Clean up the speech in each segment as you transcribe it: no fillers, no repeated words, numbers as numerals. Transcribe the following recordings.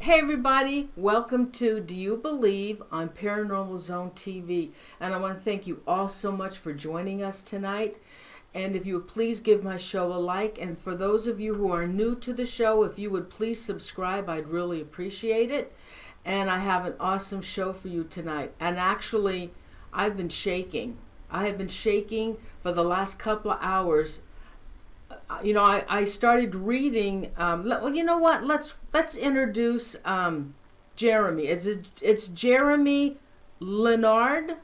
Hey everybody, welcome to Do You Believe on Paranormal Zone TV. And I want to thank you all so much for joining us tonight. And if you would please give my show a like. And for those of you who are new to the show, if you would please subscribe, I'd really appreciate it. And I have an awesome show for you tonight. And actually, I've been shaking. I have been shaking for the last couple of hours. I started reading. Well, you know what? Let's introduce Jereme. It's Jereme Leonard.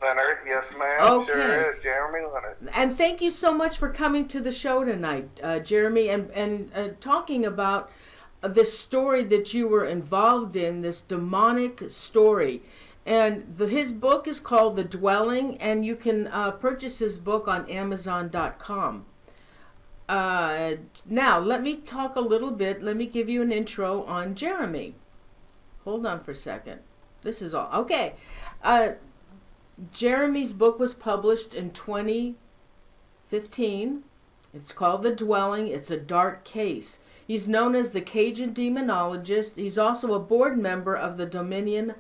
Leonard, yes, ma'am. Okay. Sure is, Jereme Leonard. And thank you so much for coming to the show tonight, Jereme, and talking about this story that you were involved in, this demonic story. And his book is called The Dwelling, and you can purchase his book on Amazon.com. Now, let me talk a little bit. Let me give you an intro on Jereme. Hold on for a second. This is all. Okay. Jereme's book was published in 2015. It's called The Dwelling. It's a dark case. He's known as the Cajun Demonologist. He's also a board member of the Dominion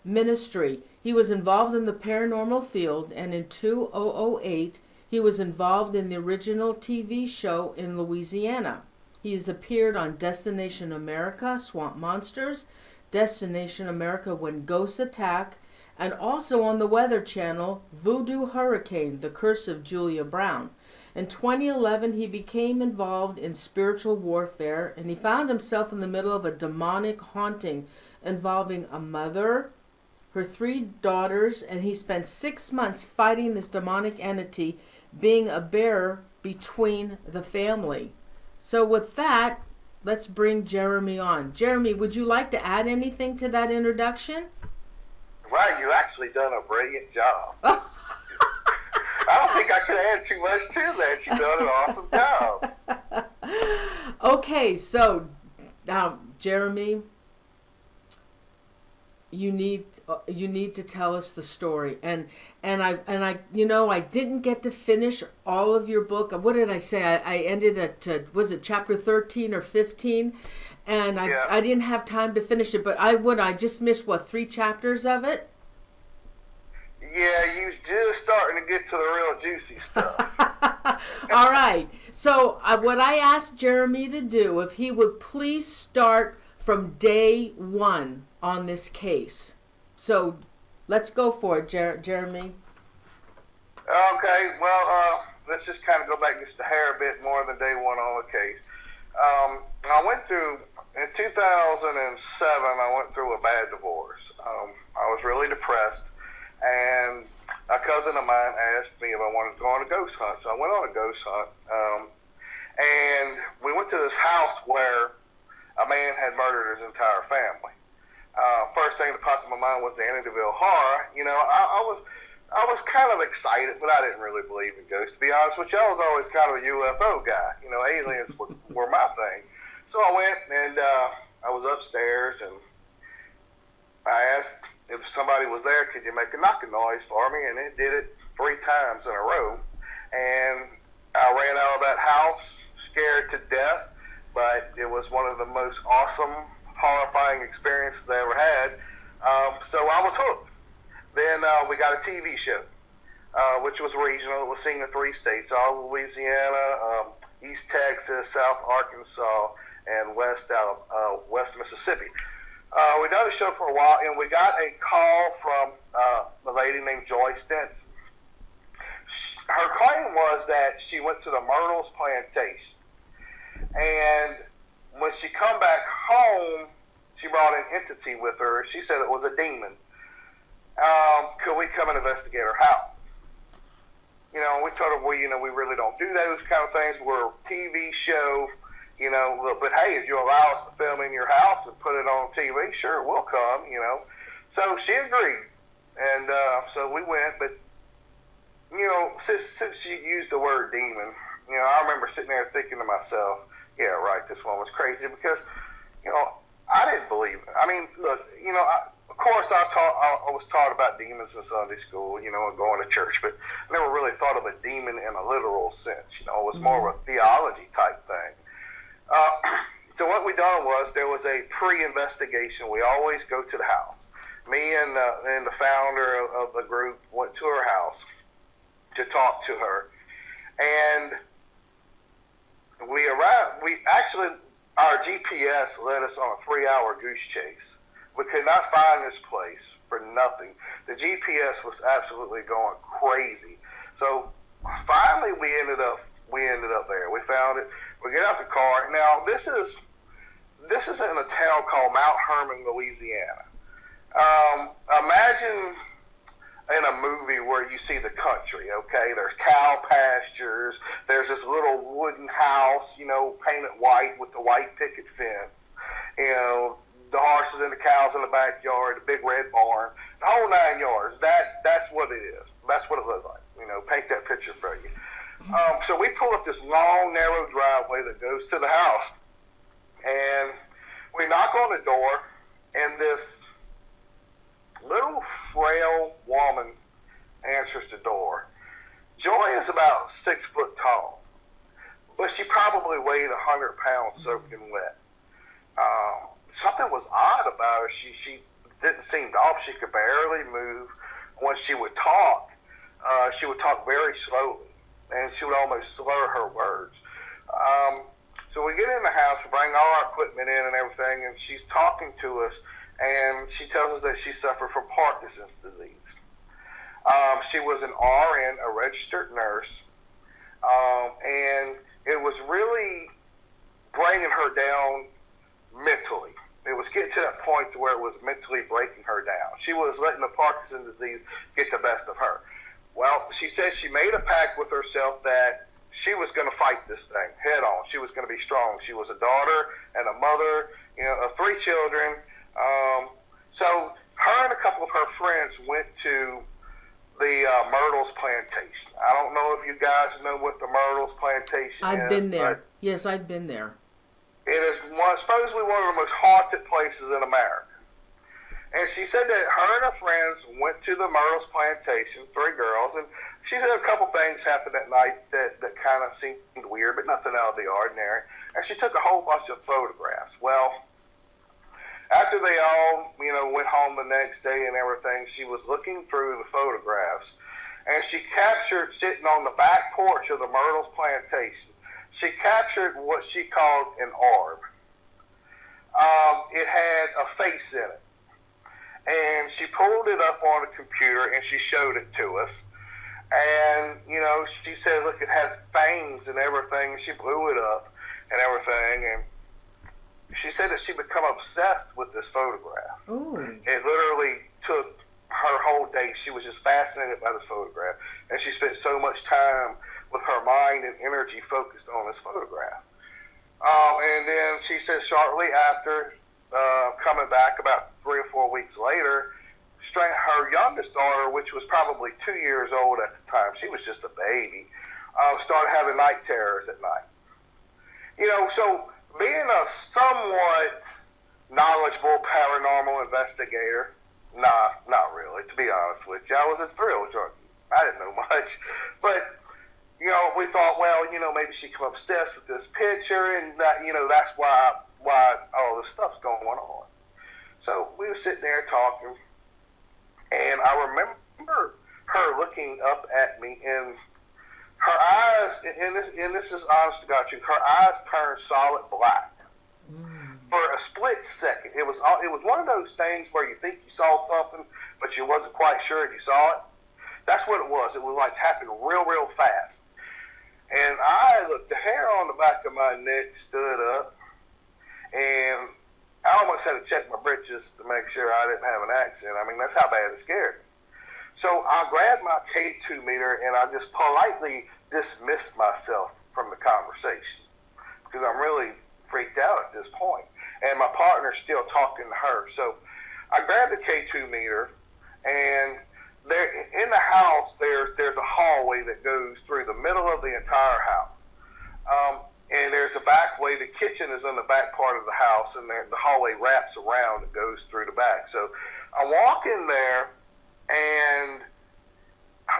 Ministry. He was involved in the paranormal field, and in 2008, he was involved in the original TV show in Louisiana. He has appeared on Destination America, Swamp Monsters, Destination America, When Ghosts Attack, and also on the Weather Channel, Voodoo Hurricane, The Curse of Julia Brown. In 2011, he became involved in spiritual warfare, and he found himself in the middle of a demonic haunting involving a mother, her 3 daughters, and he spent 6 months fighting this demonic entity, being a bearer between the family. So with that, let's bring Jereme on. Jereme, would you like to add anything to that introduction? Wow, you actually done a brilliant job. I don't think I could add too much to that. You done an awesome job. Okay, so now, Jereme, you need to tell us the story, and I didn't get to finish all of your book. What did I say? I ended at was it chapter 13 or 15, and I didn't have time to finish it. But I just missed 3 chapters of it. Yeah, you just starting to get to the real juicy stuff. All right. So what I asked Jereme to do, if he would please start from day 1 on this case. So let's go for it, Jereme. Okay, well, let's just kind of go back just a hair a bit more than day 1 on the case. I went through, in 2007, I went through a bad divorce. I was really depressed, and a cousin of mine asked me if I wanted to go on a ghost hunt. So I went on a ghost hunt, and we went to this house where a man had murdered his entire family. First thing that popped in my mind was the Amityville Horror. You know, I was kind of excited, but I didn't really believe in ghosts. To be honest with you, I was always kind of a UFO guy. You know, aliens were my thing. So I went, and I was upstairs, and I asked if somebody was there, could you make a knocking noise for me? And it did it 3 times in a row. And I ran out of that house scared to death, but it was one of the most awesome, horrifying experiences I ever had. So I was hooked. Then we got a TV show, which was regional. It was seen in 3 states, all Louisiana, East Texas, South Arkansas, and West Mississippi. We done the show for a while, and we got a call from a lady named Joy Stinson. Her claim was that she went to the Myrtles Plantation, and when she come back home, she brought an entity with her. She said it was a demon. Could we come and investigate her house? You know, we told her, well, you know, we really don't do those kind of things. We're a TV show, you know, but hey, if you allow us to film in your house and put it on TV, sure, we'll come, you know. So she agreed, and so we went, but, you know, since she used the word demon, you know, I remember sitting there thinking to myself, yeah, right, this one was crazy, because, you know, I didn't believe it. I mean, look, you know, of course I was taught about demons in Sunday school, you know, and going to church, but I never really thought of a demon in a literal sense. You know, it was more of a theology type thing. So what we done was there was a pre-investigation. We always go to the house. Me and the founder of the group went to her house to talk to her, and we arrived. Our GPS led us on a 3-hour goose chase. We could not find this place for nothing. The GPS was absolutely going crazy. So finally, we ended up there. We found it. We get out the car. Now this is in a town called Mount Hermon, Louisiana. Imagine in a movie where you see the country, okay? There's cow pastures. There's this little wooden house, painted white with the white picket fence. The horses and the cows in the backyard, the big red barn, the whole 9 yards. That's what it is. That's what it looks like. Paint that picture for you. So we pull up this long, narrow driveway that goes to the house. And we knock on the door, and this little frail woman answers the door. Joy is about 6 foot tall, but she probably weighed 100 pounds soaking wet. Something was odd about her. She didn't seem off. She could barely move. When she would talk very slowly, and she would almost slur her words. So we get in the house, we bring all our equipment in and everything, and she's talking to us, and she tells us that she suffered from Parkinson's disease. She was an RN, a registered nurse, and it was really bringing her down mentally. It was getting to that point to where it was mentally breaking her down. She was letting the Parkinson's disease get the best of her. Well, she said she made a pact with herself that she was going to fight this thing head on. She was going to be strong. She was a daughter and a mother, of 3 children. So her and a couple of her friends went to the Myrtles Plantation. I don't know if you guys know what the Myrtles Plantation is. I've been there. Yes, I've been there. It is supposedly one of the most haunted places in America. And she said that her and her friends went to the Myrtles Plantation, 3 girls, and she said a couple things happened that night that kind of seemed weird, but nothing out of the ordinary. And she took a whole bunch of photographs. Well, after they all, went home the next day and everything, she was looking through the photographs, and she captured, sitting on the back porch of the Myrtles Plantation, she captured what she called an orb. It had a face in it. And she pulled it up on a computer and she showed it to us. And, she said, look, it has fangs and everything. She blew it up and everything. And she said that she became obsessed with this photograph. Ooh. It literally took her whole day. She was just fascinated by this photograph. And she spent so much time with her mind and energy focused on this photograph. And then she said shortly after coming back, about 3 or 4 weeks later, her youngest daughter, which was probably 2 years old at the time, she was just a baby, started having night terrors at night. So being a somewhat knowledgeable paranormal investigator, nah, not really, to be honest with you. I was a thrill junkie. I didn't know much. But we thought, well, maybe she became obsessed with this picture, and that, that's why all this stuff's going on. So we were sitting there talking, and I remember her looking up at me, and her eyes, and this is honest to God truth, her eyes turned solid black. For a split second. It was one of those things where you think you saw something, but you wasn't quite sure if you saw it. That's what it was. It was like happening real, real fast. And I looked, the hair on the back of my neck stood up, and I almost had to check my britches to make sure I didn't have an accent. I mean, that's how bad it scared me. So I grabbed my K2 meter, and I just politely dismissed myself from the conversation because I'm really freaked out at this point. And my partner's still talking to her. So I grabbed the K2 meter, and there in the house, there's a hallway that goes through the middle of the entire house. And there's a back way. The kitchen is in the back part of the house, and the hallway wraps around and goes through the back. So I walk in there, and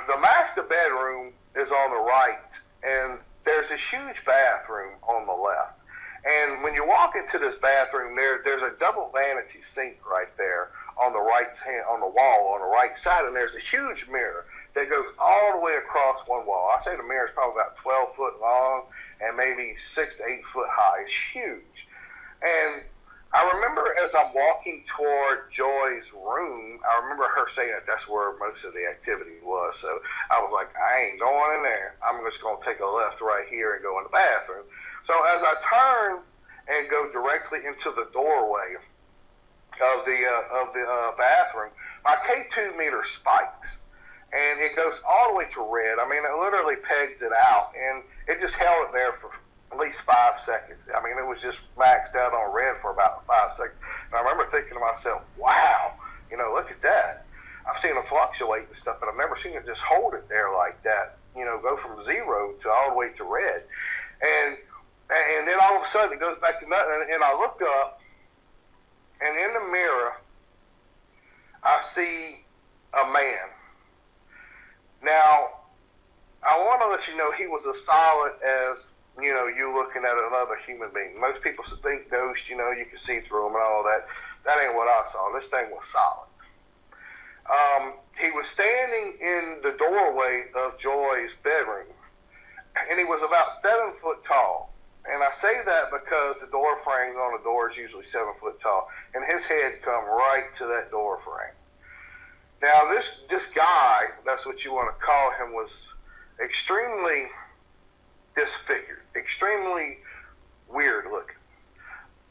the master bedroom is on the right, and there's a huge bathroom on the left. And when you walk into this bathroom, there's a double vanity sink right there on the right hand, on the wall on the right side, and there's a huge mirror that goes all the way across one wall. I say the mirror is probably about 12 foot long and maybe 6 to 8 foot high. It's huge. And I remember as I'm walking toward Joy's room, I remember her saying that that's where most of the activity was. So I was like, I ain't going in there. I'm just going to take a left right here and go in the bathroom. So as I turn and go directly into the doorway of the bathroom, my K2 meter spikes, and it goes all the way to red. I mean, it literally pegs it out, and it just held it there for at least 5 seconds. I mean, it was just maxed out on red for about 5 seconds. And I remember thinking to myself, wow, look at that. I've seen it fluctuate and stuff, but I've never seen it just hold it there like that, go from 0 to all the way to red. And then all of a sudden it goes back to nothing, and I look up, and in the mirror, I see a man. Now, I want to let you know he was as solid as, you looking at another human being. Most people think ghosts, you can see through them and all that. That ain't what I saw. This thing was solid. He was standing in the doorway of Joy's bedroom, and he was about 7 foot tall. And I say that because the door frames on the door is usually 7 foot tall, and his head come right to that door frame. Now, this guy, that's what you want to call him, was extremely disfigured, extremely weird looking.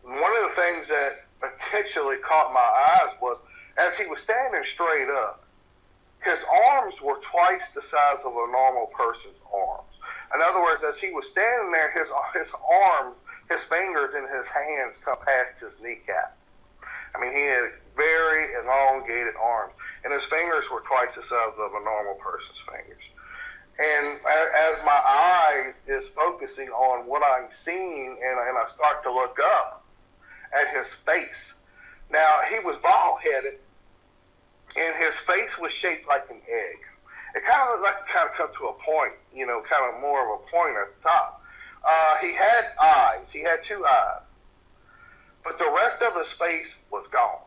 One of the things that potentially caught my eyes was, as he was standing straight up, his arms were twice the size of a normal person's arms. In other words, as he was standing there, his arms, his fingers and his hands come past his kneecap. I mean, he had very elongated arms, and his fingers were twice the size of a normal person's fingers. And as my eye is focusing on what I'm seeing, and I start to look up at his face. Now, he was bald-headed, and his face was shaped like an egg. It kind of come to a point, kind of more of a point at the top. He had eyes. He had 2 eyes. But the rest of his face was gone.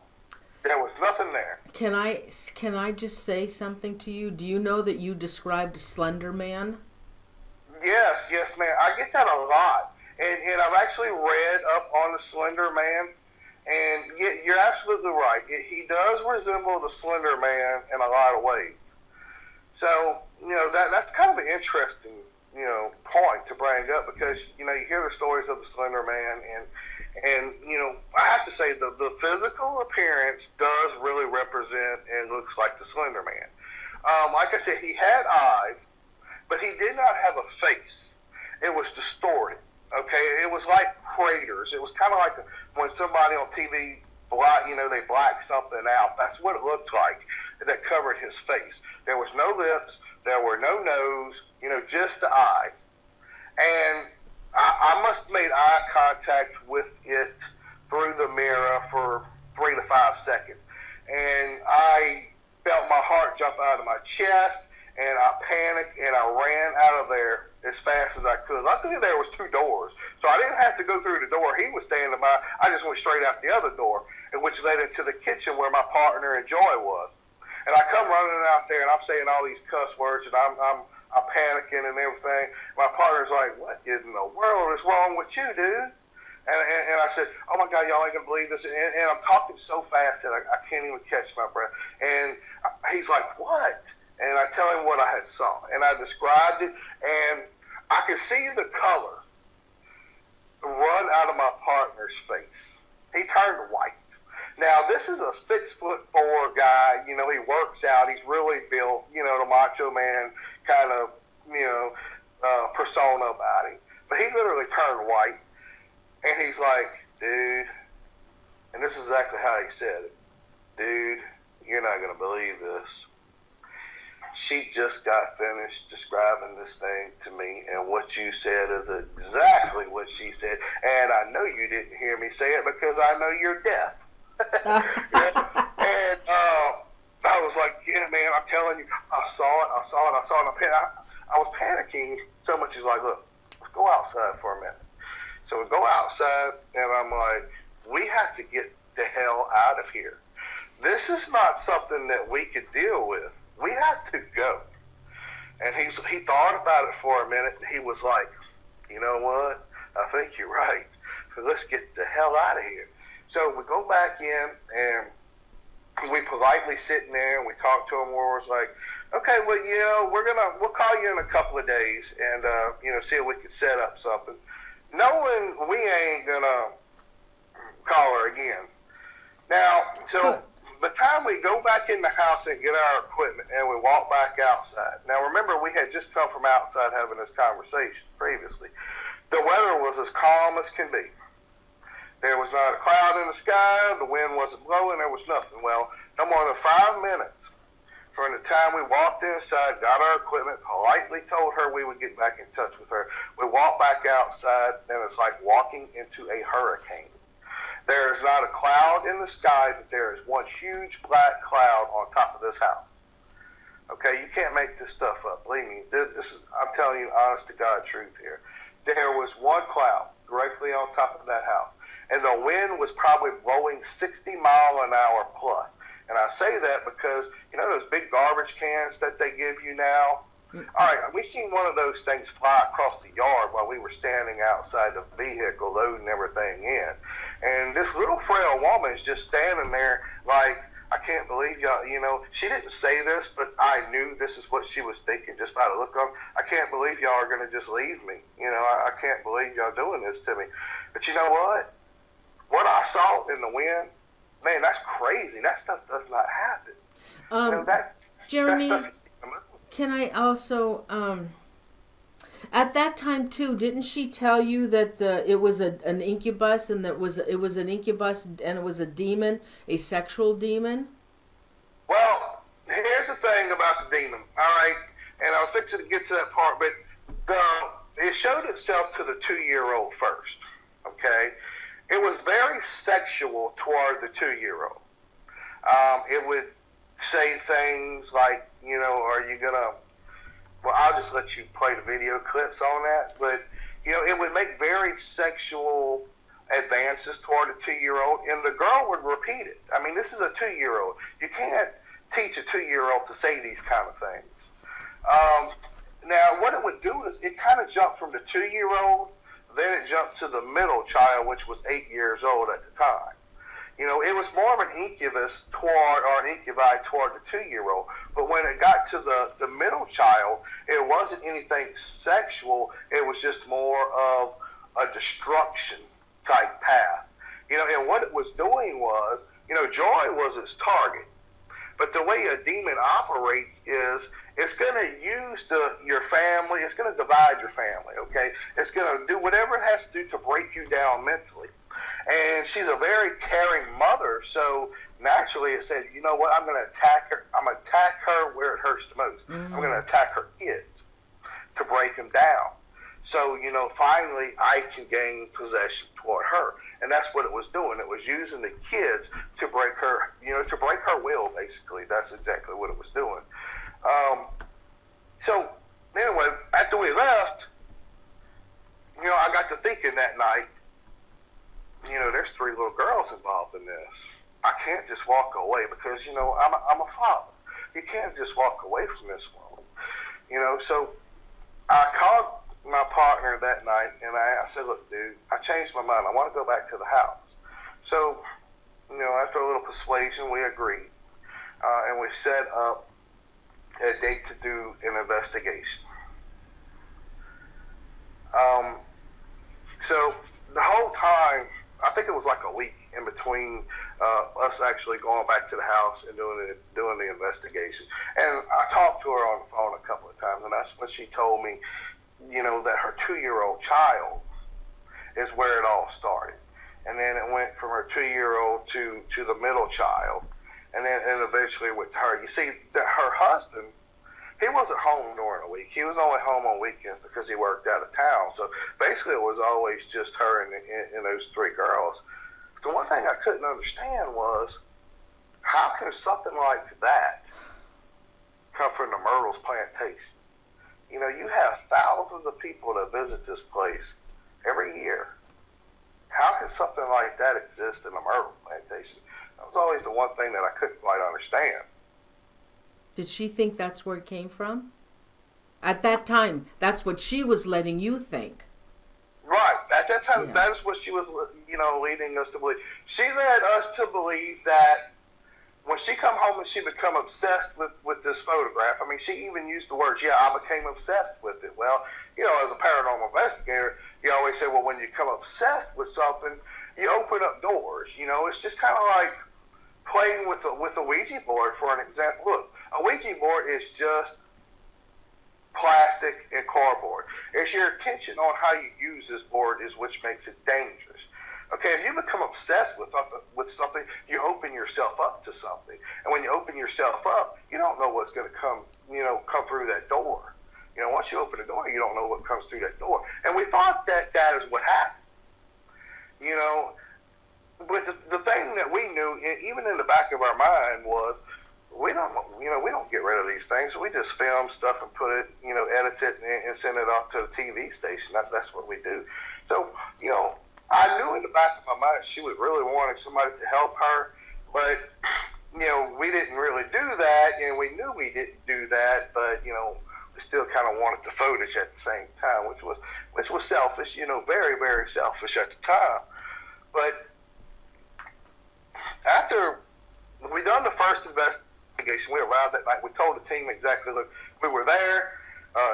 There was nothing there. Can I just say something to you? Do you know that you described Slender Man? Yes, ma'am. I get that a lot. And I've actually read up on the Slender Man. And you're absolutely right. He does resemble the Slender Man in a lot of ways. So, that's kind of an interesting, point to bring up, because, you hear the stories of the Slender Man, and I have to say the physical appearance does really represent and looks like the Slender Man. Like I said, he had eyes, but he did not have a face. It was distorted, okay? It was like craters. It was kind of like when somebody on TV, they black something out. That's what it looked like that covered his face. There was no lips, there were no nose, just the eyes. And I must have made eye contact with it through the mirror for 3 to 5 seconds. And I felt my heart jump out of my chest, and I panicked, and I ran out of there as fast as I could. Luckily, there was 2 doors, so I didn't have to go through the door he was standing by. I just went straight out the other door, which led into the kitchen where my partner and Joy was. And I come running out there, and I'm saying all these cuss words, and I'm panicking and everything. My partner's like, "What in the world is wrong with you, dude?" And I said, "Oh my God, y'all ain't gonna believe this." And I'm talking so fast that I can't even catch my breath. And he's like, "What?" And I tell him what I had saw, and I described it, and I could see the color run out of my partner's face. He turned white. Now, this is a 6'4" guy. He works out. He's really built. The macho man kind of, persona about him. But he literally turned white, and he's like, "Dude," and this is exactly how he said it. "Dude, you're not gonna believe this. She just got finished describing this thing to me, and what you said is exactly what she said. And I know you didn't hear me say it because I know you're deaf." And I was like, "Yeah, man, I'm telling you, I saw it. I was panicking so much. He's like, "Look, let's go outside for a minute." So we go outside, and I'm like, we have to get the hell out of here. This is not something that we could deal with. We have to go. And he thought about it for a minute. He was like, you know what? I think you're right. So let's get the hell out of here. So we go back in, and we politely sitting there, and we talk to him where it's like, okay, well, we'll call you in a couple of days and, see if we can set up something. Knowing we ain't going to call her again. Now, so the time we go back in the house and get our equipment and we walk back outside. Now, remember, we had just come from outside having this conversation previously. The weather was as calm as can be. There was not a cloud in the sky. The wind wasn't blowing. There was nothing. Well, no more than 5 minutes from the time we walked inside, got our equipment, politely told her we would get back in touch with her. We walked back outside, and it's like walking into a hurricane. There is not a cloud in the sky, but there is one huge black cloud on top of this house. Okay, you can't make this stuff up. Believe me, this is, I'm telling you honest to God truth here. There was one cloud directly on top of that house, and the wind was probably blowing 60 mile an hour plus. And I say that because, those big garbage cans that they give you now? All right, we seen one of those things fly across the yard while we were standing outside the vehicle loading everything in. And this little frail woman is just standing there like, I can't believe y'all, she didn't say this, but I knew this is what she was thinking just by the look of them. I can't believe y'all are going to just leave me. I can't believe y'all doing this to me. But you know what? What I saw in the wind, man, that's crazy. That stuff does not happen. Jereme, can I also, at that time too, didn't she tell you that it was an incubus, and that it was an incubus, and it was a demon, a sexual demon? Well, here's the thing about the demon, all right? And I was fixing to get to that part, but it showed itself to the 2-year-old first, okay? It was very sexual toward the 2-year-old. It would say things like, are you going to, well, I'll just let you play the video clips on that, but, it would make very sexual advances toward a 2-year-old, and the girl would repeat it. I mean, this is a 2-year-old. You can't teach a 2-year-old to say these kind of things. Now, what it would do is it kind of jumped from the 2-year-old, then it jumped to the middle child, which was 8 years old at the time. It was more of an incubus or an incubi toward the 2-year-old. But when it got to the middle child, it wasn't anything sexual. It was just more of a destruction type path. And what it was doing was, joy was its target. But the way a demon operates is it's going to use your family. It's going to divide your family, okay? It's going to do whatever it has to do to break you down mentally. And she's a very caring mother, so naturally it said, you know what, I'm going to attack her. I'm going to attack her where it hurts the most. Mm-hmm. I'm going to attack her kids to break them down. So, finally I can gain possession toward her. And that's what it was doing. It was using the kids to break her, to break her will, basically. That's exactly what it was doing. So, anyway, after we left, I got to thinking that night, there's 3 little girls involved in this. I can't just walk away because, I'm a father. You can't just walk away from this woman. So I called my partner that night, and I said, look, dude, I changed my mind. I want to go back to the house. So, after a little persuasion, we agreed. And we set up a date to do an investigation. So the whole time, I think it was like a week in between us actually going back to the house and doing the investigation. And I talked to her on the phone a couple of times, and that's when she told me, that her 2-year-old child is where it all started. And then it went from her 2-year-old to the middle child, and eventually with her. You see, that her husband, he wasn't home during the week. He was only home on weekends because he worked out of town. So basically it was always just her and those 3 girls. The one thing I couldn't understand was, how can something like that come from the Myrtles plantation? You have thousands of people that visit this place every year. how can something like that exist in a myrtle plantation? That was always the one thing that I couldn't quite understand. Did she think that's where it came from? At that time, that's what she was letting you think. Right. At that time, Yeah. that is what she was, leading us to believe. She led us to believe that when she come home and she become obsessed with this photograph, I mean, she even used the words, I became obsessed with it. Well, as a paranormal investigator, you always say, well, when you become obsessed with something, you open up doors. It's just kind of like playing with a Ouija board, for an example. Look, a Ouija board is just plastic and cardboard. It's your attention on how you use this board is which makes it dangerous. Okay, if you become obsessed with something, you open yourself up to something. And when you open yourself up, you don't know what's going to come through that door. Once you open the door, you don't know what comes through that door. And we thought that is what happened. But the thing that we knew, even in the back of our mind, was we don't get rid of these things. We just film stuff and put it, edit it and send it off to the TV station. That's what we do. So, I knew in the back of my mind she was really wanting somebody to help her, but, we didn't really do that, and we knew we didn't do that, but, we still kind of wanted the footage at the same time, which was selfish, very, very selfish at the time. But after we done the first investigation, we arrived that night. We told the team exactly, look, we were there.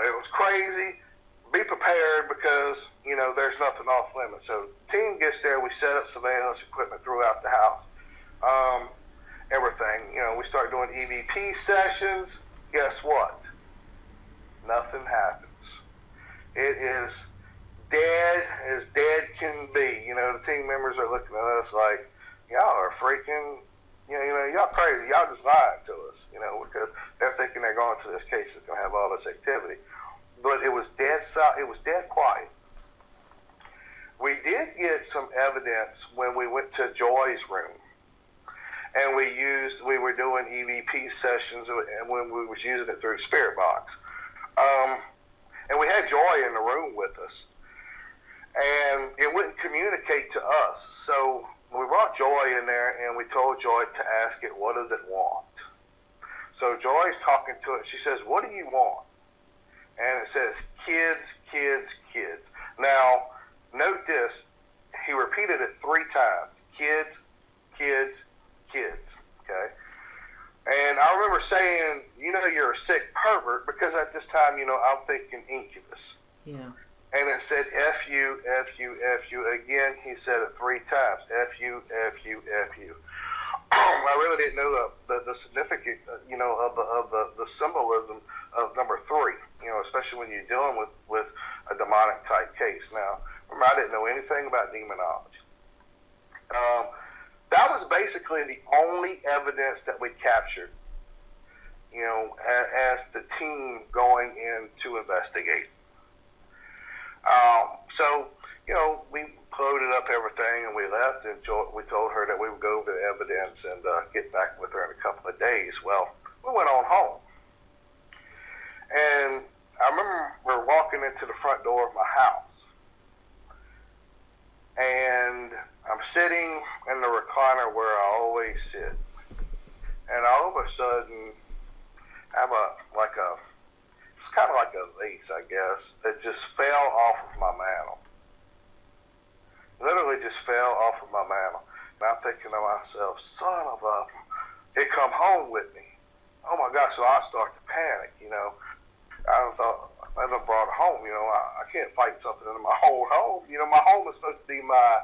It was crazy. Be prepared because, there's nothing off limits. So the team gets there. We set up surveillance equipment throughout the house. Everything. We start doing EVP sessions. Guess what? Nothing happens. It is dead as dead can be. The team members are looking at us like, y'all are freaking, y'all crazy. Y'all just lying to us, because they're thinking they're going to this case that's going to have all this activity. But it was dead quiet. We did get some evidence when we went to Joy's room. And we were doing EVP sessions, and when we was using it through Spirit Box. And we had Joy in the room with us. And it wouldn't communicate to us. So we brought Joy in there, and we told Joy to ask it, what does it want? So Joy's talking to it. She says, what do you want? And it says, kids, kids, kids. Now, note this. He repeated it 3 times. Kids, kids, kids. Okay? And I remember saying, you're a sick pervert, because at this time, I'm thinking incubus. Yeah. And it said, F-U, F-U, F-U. Again, he said it 3 times. F-U, F-U, F-U. I really didn't know the significance, of the symbolism of number 3, especially when you're dealing with a demonic type case. Now, remember, I didn't know anything about demonology. That was basically the only evidence that we captured, as the team going in to investigate. So, we loaded up everything and we left, and we told her that we would go over the evidence and get back with her in a couple of days. Well, we went on home. And I remember we're walking into the front door of my house. And I'm sitting in the recliner where I always sit. And all of a sudden, I have it's kind of like a lace, I guess, that just fell off of my mantle. Literally just fell off of my mantle. And I'm thinking to myself, son of a, it come home with me. Oh my gosh, so I start to panic, I thought, I done brought it home, I can't fight something in my whole home. My home is supposed to be my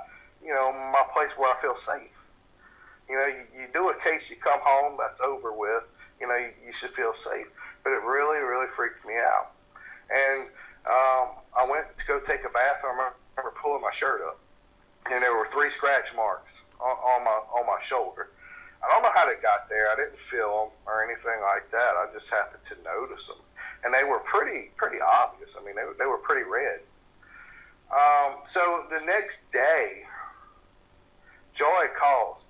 place where I feel safe. You do a case, you come home, that's over with. You should feel safe. But it really, really freaked me out. And I went to go take a bath, and I remember pulling my shirt up. And there were 3 scratch marks on my shoulder. I don't know how they got there. I didn't feel them or anything like that. I just happened to notice them. And they were pretty obvious. I mean, they were pretty red. So the next day, Joy calls me.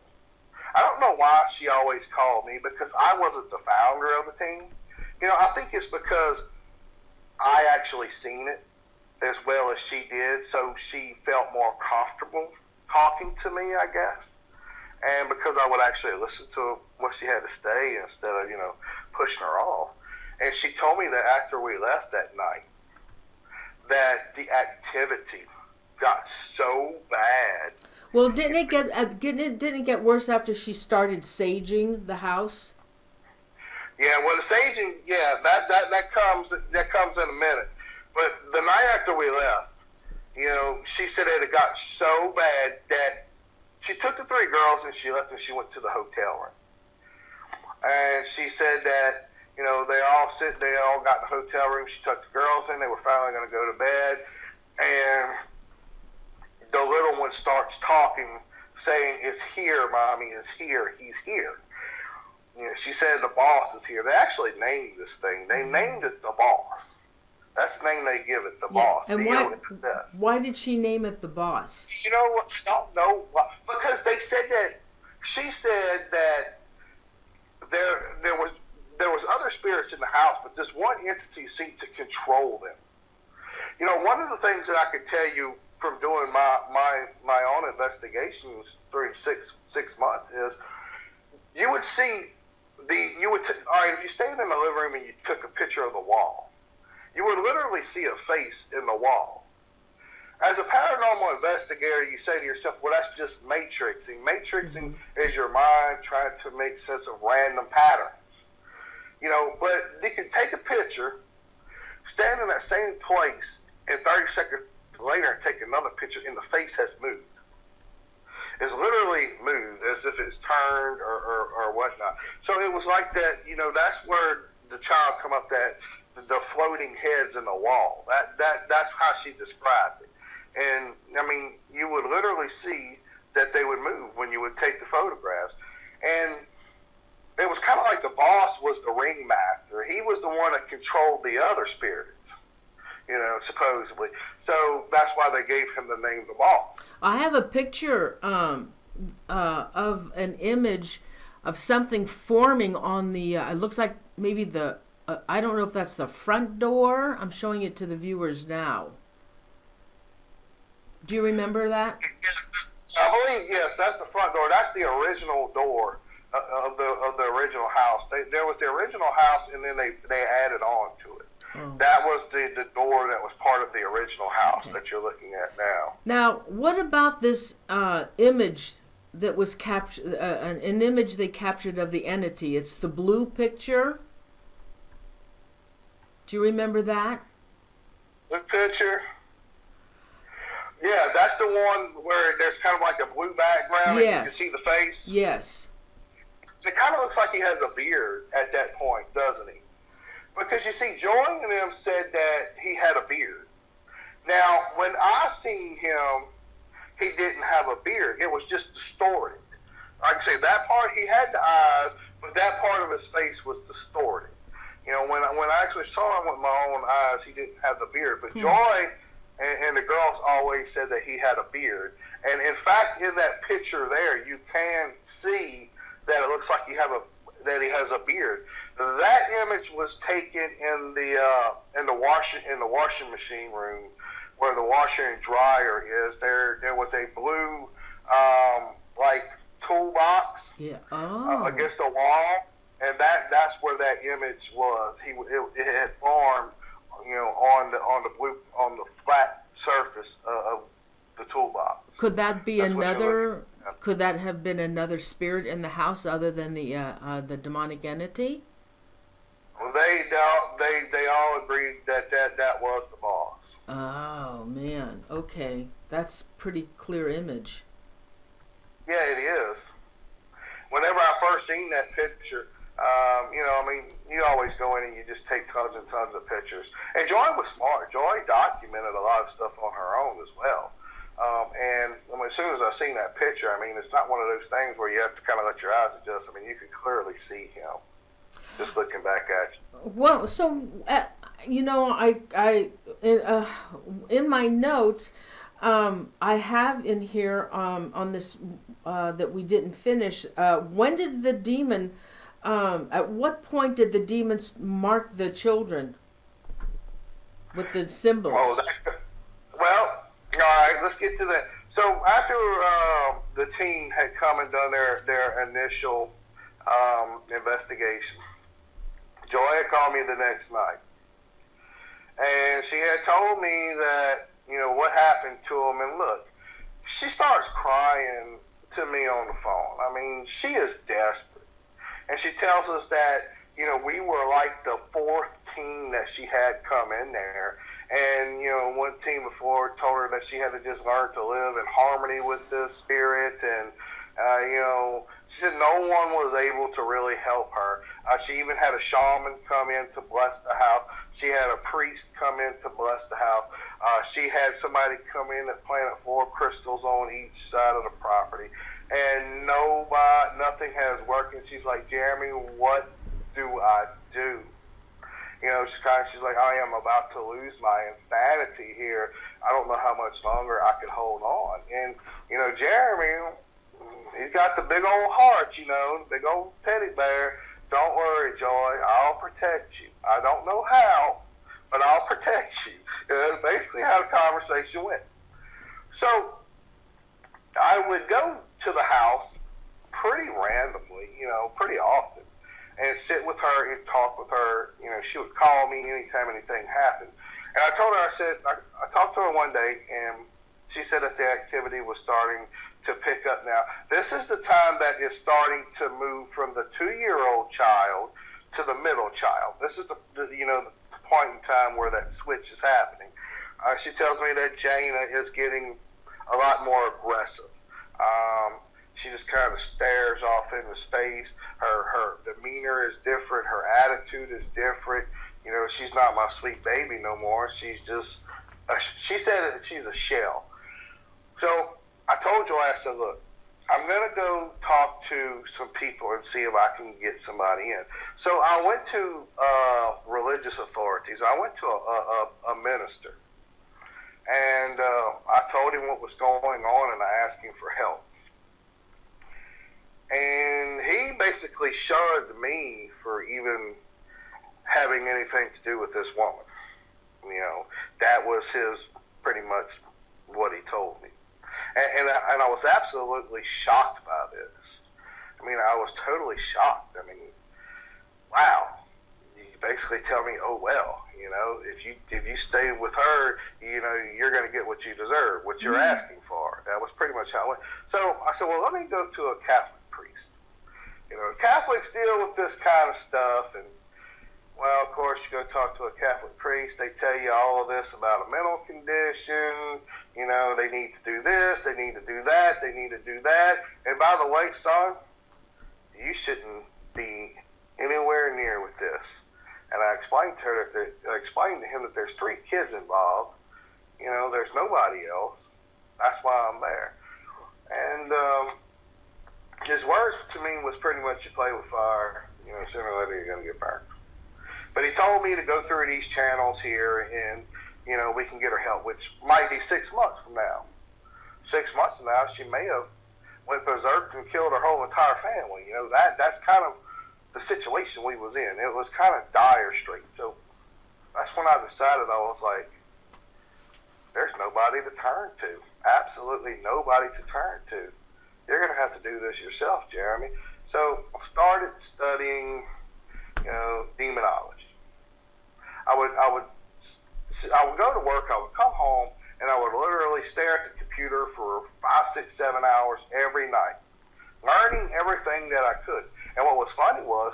I don't know why she always called me, because I wasn't the founder of the team. I think it's because I actually seen it as well as she did, so she felt more comfortable talking to me, I guess. And because I would actually listen to what she had to say instead of, pushing her off. And she told me that after we left that night, that the activity got so bad. Well, didn't it get worse after she started saging the house? Yeah, well, the saging, that comes in a minute. But the night after we left, she said that it got so bad that she took the three girls and she left and she went to the hotel room. And she said that, they all got in the hotel room. She took the girls in. They were finally going to go to bed. And the little one starts talking, saying, "It's here, Mommy. It's here. He's here." She said the boss is here. They actually named this thing. They named it the boss. That's the name they give it, the boss. And why did she name it the boss? I don't know. Because they said that, she said that there was other spirits in the house, but this one entity seemed to control them. One of the things that I could tell you from doing my own investigations through six months is you would see all right, if you stayed in the living room and you took a picture of the wall, you would literally see a face in the wall. As a paranormal investigator, you say to yourself, well, that's just matrixing. Matrixing is your mind trying to make sense of random patterns. But you can take a picture, stand in that same place, and 30 seconds later and take another picture, and the face has moved. It's literally moved as if it's turned or whatnot. So it was like that, that's where the child come up, that the floating heads in the wall. That's how she described it. And, you would literally see that they would move when you would take the photographs. And it was kind of like the boss was the ringmaster. He was the one that controlled the other spirits, supposedly. So that's why they gave him the name the boss. I have a picture of an image of something forming on the, it looks like maybe I don't know if that's the front door. I'm showing it to the viewers now. Do you remember that? I believe, yes, that's the front door. That's the original door of the original house. There was the original house, and then they added on to it. Oh. That was the door that was part of the original house that you're looking at now. Now, what about this image that was captured, an image they captured of the entity? It's the blue picture. Do you remember that? The picture? Yeah, that's the one where there's kind of like a blue background and you can see the face. Yes. It kind of looks like he has a beard at that point, doesn't he? Because you see, Joy and them said that he had a beard. Now, when I seen him, he didn't have a beard. It was just distorted. Like I say, that part, he had the eyes, but that part of his face was distorted. When I actually saw him with my own eyes, he didn't have the beard. But Joy and the girls always said that he had a beard. And in fact, in that picture there, you can see that it looks like that he has a beard. That image was taken in the washing machine room, where the washer and dryer is. There was a blue toolbox against the wall, and that's where that image was. It had formed, on the flat surface of the toolbox. Could that be another? Could that have been another spirit in the house other than the demonic entity? Well, they all agreed that was the boss. Oh man, okay, that's pretty clear image. Yeah, it is. Whenever I first seen that picture, you always go in and you just take tons and tons of pictures. And Joy was smart. Joy documented a lot of stuff on her own as well. And as soon as I seen that picture, it's not one of those things where you have to kind of let your eyes adjust. You can clearly see him just looking back at you. Well, so in my notes, I have in here on this that we didn't finish. When did the demon? At what point did the demons mark the children with the symbols? Well, all right, let's get to that. So after the team had come and done their initial investigation, Joy had called me the next night, and she had told me that, what happened to him. And look, she starts crying to me on the phone. I mean, she is desperate, and she tells us that we were like the fourth team that she had come in there. And, one team before told her that she had to just learn to live in harmony with the spirit. And, she said no one was able to really help her. She even had a shaman come in to bless the house. She had a priest come in to bless the house. She had somebody come in that planted 4 crystals on each side of the property. And nothing has worked. And she's like, Jereme, what do I do? She's like, I am about to lose my insanity here. I don't know how much longer I can hold on. And, Jereme, he's got the big old heart, big old teddy bear. Don't worry, Joy, I'll protect you. I don't know how, but I'll protect you. That's basically how the conversation went. So I would go to the house pretty randomly, pretty often, and sit with her and talk with her. She would call me anytime anything happened. And I told her, I talked to her one day, and she said that the activity was starting to pick up now. This is the time that is starting to move from the 2-year-old child to the middle child. This is the point in time where that switch is happening. She tells me that Jaina is getting a lot more aggressive. She just kind of stares off into space. Her demeanor is different. Her attitude is different. She's not my sweet baby no more. She's just, she said that she's a shell. So I told Joy, I said, look, I'm going to go talk to some people and see if I can get somebody in. So I went to religious authorities. I went to a minister. And I told him what was going on, and I asked him for help. And he basically shunned me for even having anything to do with this woman. That was pretty much what he told me. And I was absolutely shocked by this. I was totally shocked. Wow. You basically tell me, oh, well, if you stay with her, you're going to get what you deserve, what you're asking for. That was pretty much how it went. So I said, well, let me go to a Catholic priest. Catholics deal with this kind of stuff, and, well, of course, you go talk to a Catholic priest, they tell you all of this about a mental condition, they need to do this, they need to do that, they need to do that, and by the way, son, you shouldn't be anywhere near with this. And I explained to him that there's 3 kids involved, there's nobody else, that's why I'm there. And his words to me was pretty much, you play with fire, sooner or later you're going to get burned. But he told me to go through these channels here, and, we can get her help, which might be 6 months from now. 6 months from now, she may have went berserk and killed her whole entire family. That's kind of the situation we was in. It was kind of dire straight. So that's when I decided, I was like, there's nobody to turn to. Absolutely nobody to turn to. You're going to have to do this yourself, Jereme. So I started studying, demonology. I would go to work, I would come home, and I would literally stare at the computer for 5, 6, 7 hours every night, learning everything that I could. And what was funny was,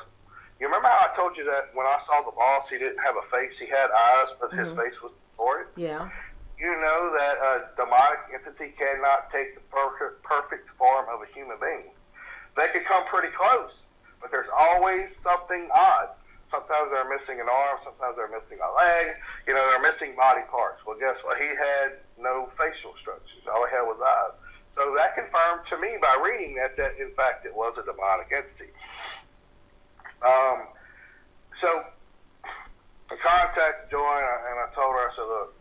you remember how I told you that when I saw the boss, he didn't have a face, he had eyes, but his face was distorted? Yeah. You know that a demonic entity cannot take the perfect form of a human being. They could come pretty close, but there's always something odd. Sometimes they're missing an arm, sometimes they're missing a leg, they're missing body parts. Well, guess what? He had no facial structures. All he had was eyes. So that confirmed to me by reading that in fact it was a demonic entity. So I contacted Joy, and I told her, I said, look,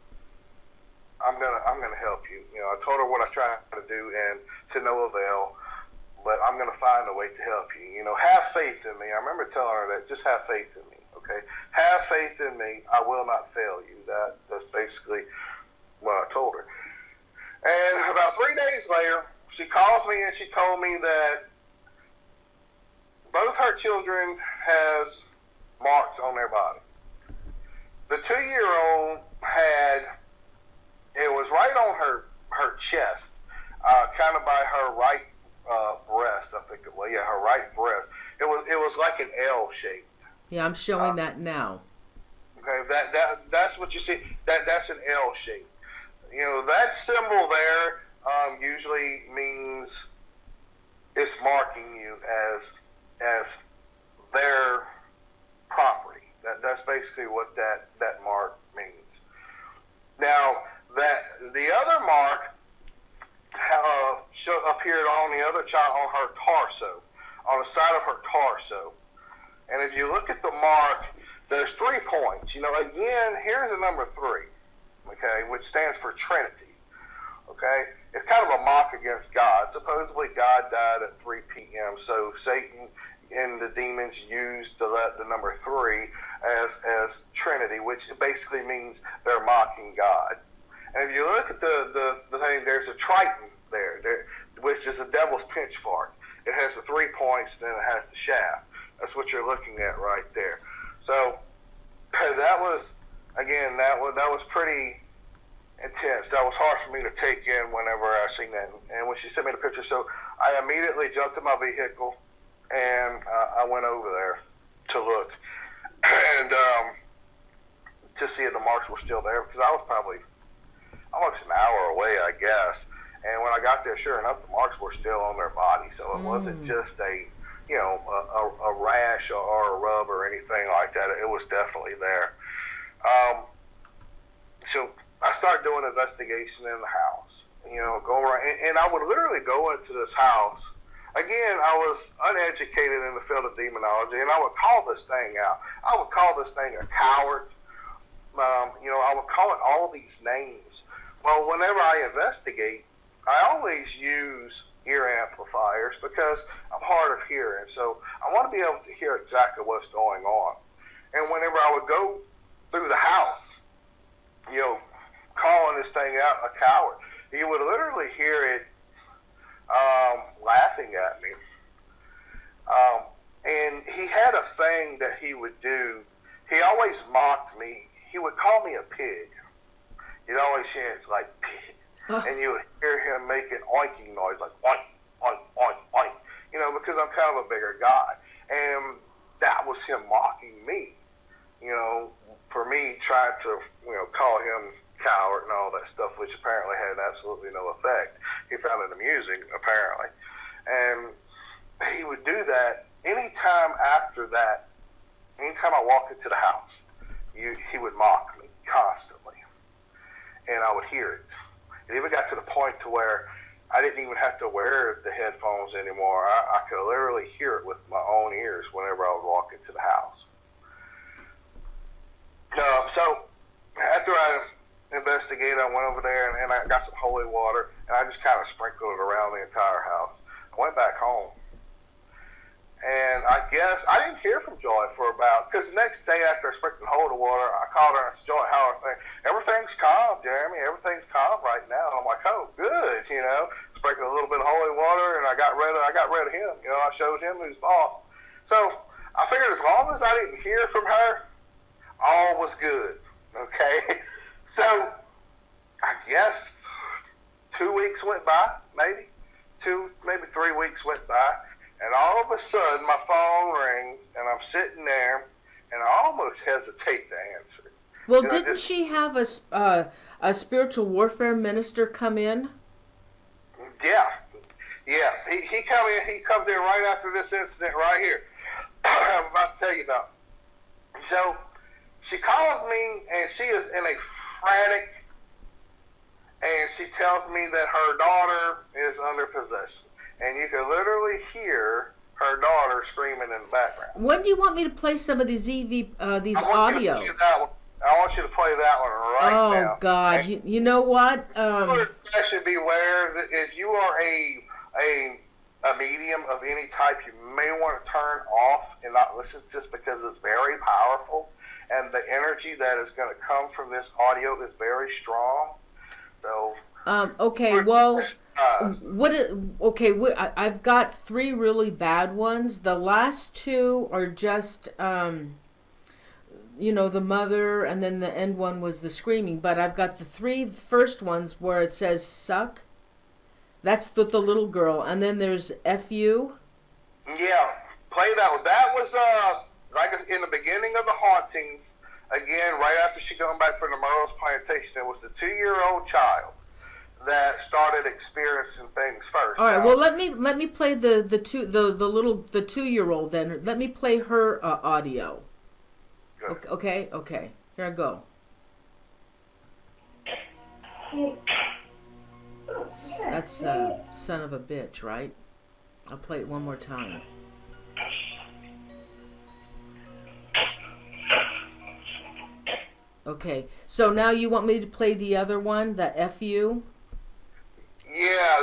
I'm gonna help you. I told her what I tried to do, and to no avail, but I'm gonna find a way to help you. Have faith in me. I remember telling her that, just have faith in me, okay? Have faith in me. I will not fail you. That's basically what I told her. And about 3 days later, she calls me and she told me that both her children has marks on their body. The 2-year-old it was right on her chest, kind of by her right breast, I think it was. Yeah, her right breast. It was like an L shape. Yeah, I'm showing that now. Okay, that's what you see. That's an L shape. You know, that symbol there usually means it's marking you as their property. That's basically what that mark means. Now, the other mark appeared on the other child on her torso, on the side of her torso. And if you look at the mark, there's 3 points. You know, again, here's the number 3, okay, which stands for Trinity. Okay, it's kind of a mock against God. Supposedly, God died at 3 p.m. So Satan and the demons used the number 3 as Trinity, which basically means they're mocking God. And if you look at the thing, there's a Triton there, which is a devil's pitchfork. It has the 3 points, then it has the shaft. That's what you're looking at right there. So that was pretty intense. That was hard for me to take in whenever I seen that. And when she sent me the picture, so I immediately jumped in my vehicle and I went over there to look and to see if the marks were still there, because I was probably almost an hour away, I guess. And when I got there, sure enough, the marks were still on their body. So it wasn't just a rash or a rub or anything like that. It was definitely there. So I started doing an investigation in the house. You know, go around, and I would literally go into this house. Again, I was uneducated in the field of demonology, and I would call this thing out. I would call this thing a coward. I would call it all these names. Well, whenever I investigate, I always use ear amplifiers because I'm hard of hearing. So I want to be able to hear exactly what's going on. And whenever I would go through the house, calling this thing out a coward, you would literally hear it laughing at me. And he had a thing that he would do. He always mocked me. He would call me a pig. You'd always hear it's like pig. And you would hear him making oinking noise, like oink, oink, oink, oink. Because I'm kind of a bigger guy. And that was him mocking me. For me trying to, call him coward and all that stuff, which apparently had absolutely no effect. He found it amusing, apparently. And he would do that anytime after that. Anytime I walked into the house, he would mock me constantly. And I would hear it. It even got to the point to where I didn't even have to wear the headphones anymore. I could literally hear it with my own ears whenever I would walk into the house. So after I investigated, I went over there and I got some holy water, and I just kind of sprinkled it around the entire house. I went back home. And I guess I didn't hear from Joy because the next day after I sprinkled holy water, I called her and said, Joy, how are things? Everything's calm, Jeremy. Everything's calm right now. And I'm like, oh, good, Sprinkled a little bit of holy water, and I got rid of him. I showed him who's boss. So I figured as long as I didn't hear from her, all was good, okay? So I guess 2 weeks went by, maybe 3 weeks went by, and all of a sudden my phone rings, and I'm sitting there, and I almost hesitate to answer. Well, didn't she have a spiritual warfare minister come in? Yeah. He come in. He comes in right after this incident right here. I'm about to tell you about. So she calls me, and she is in a frantic, and she tells me that her daughter is under possession. And you can literally hear her daughter screaming in the background. When do you want me to play some of these audio? I want you to play that one right now. Oh, God. You know what? Should beware that if you are a medium of any type, you may want to turn off and not listen just because it's very powerful. And the energy that is going to come from this audio is very strong. So Okay, well, I've got 3 really bad ones. The last 2 are just, the mother, and then the end one was the screaming. But I've got the 3 first ones where it says suck. That's the little girl. And then there's F-U. Yeah, play that one. That was, like in the beginning of the hauntings, again, right after she come back from the Merle's plantation, it was the 2-year-old child that started experiencing things first. All right. Well, let me play the 2-year-old then. Let me play her audio. Good. Okay. Here I go. That's son of a bitch, right? I'll play it one more time. Okay. So now you want me to play the other one, the F-U? Yeah.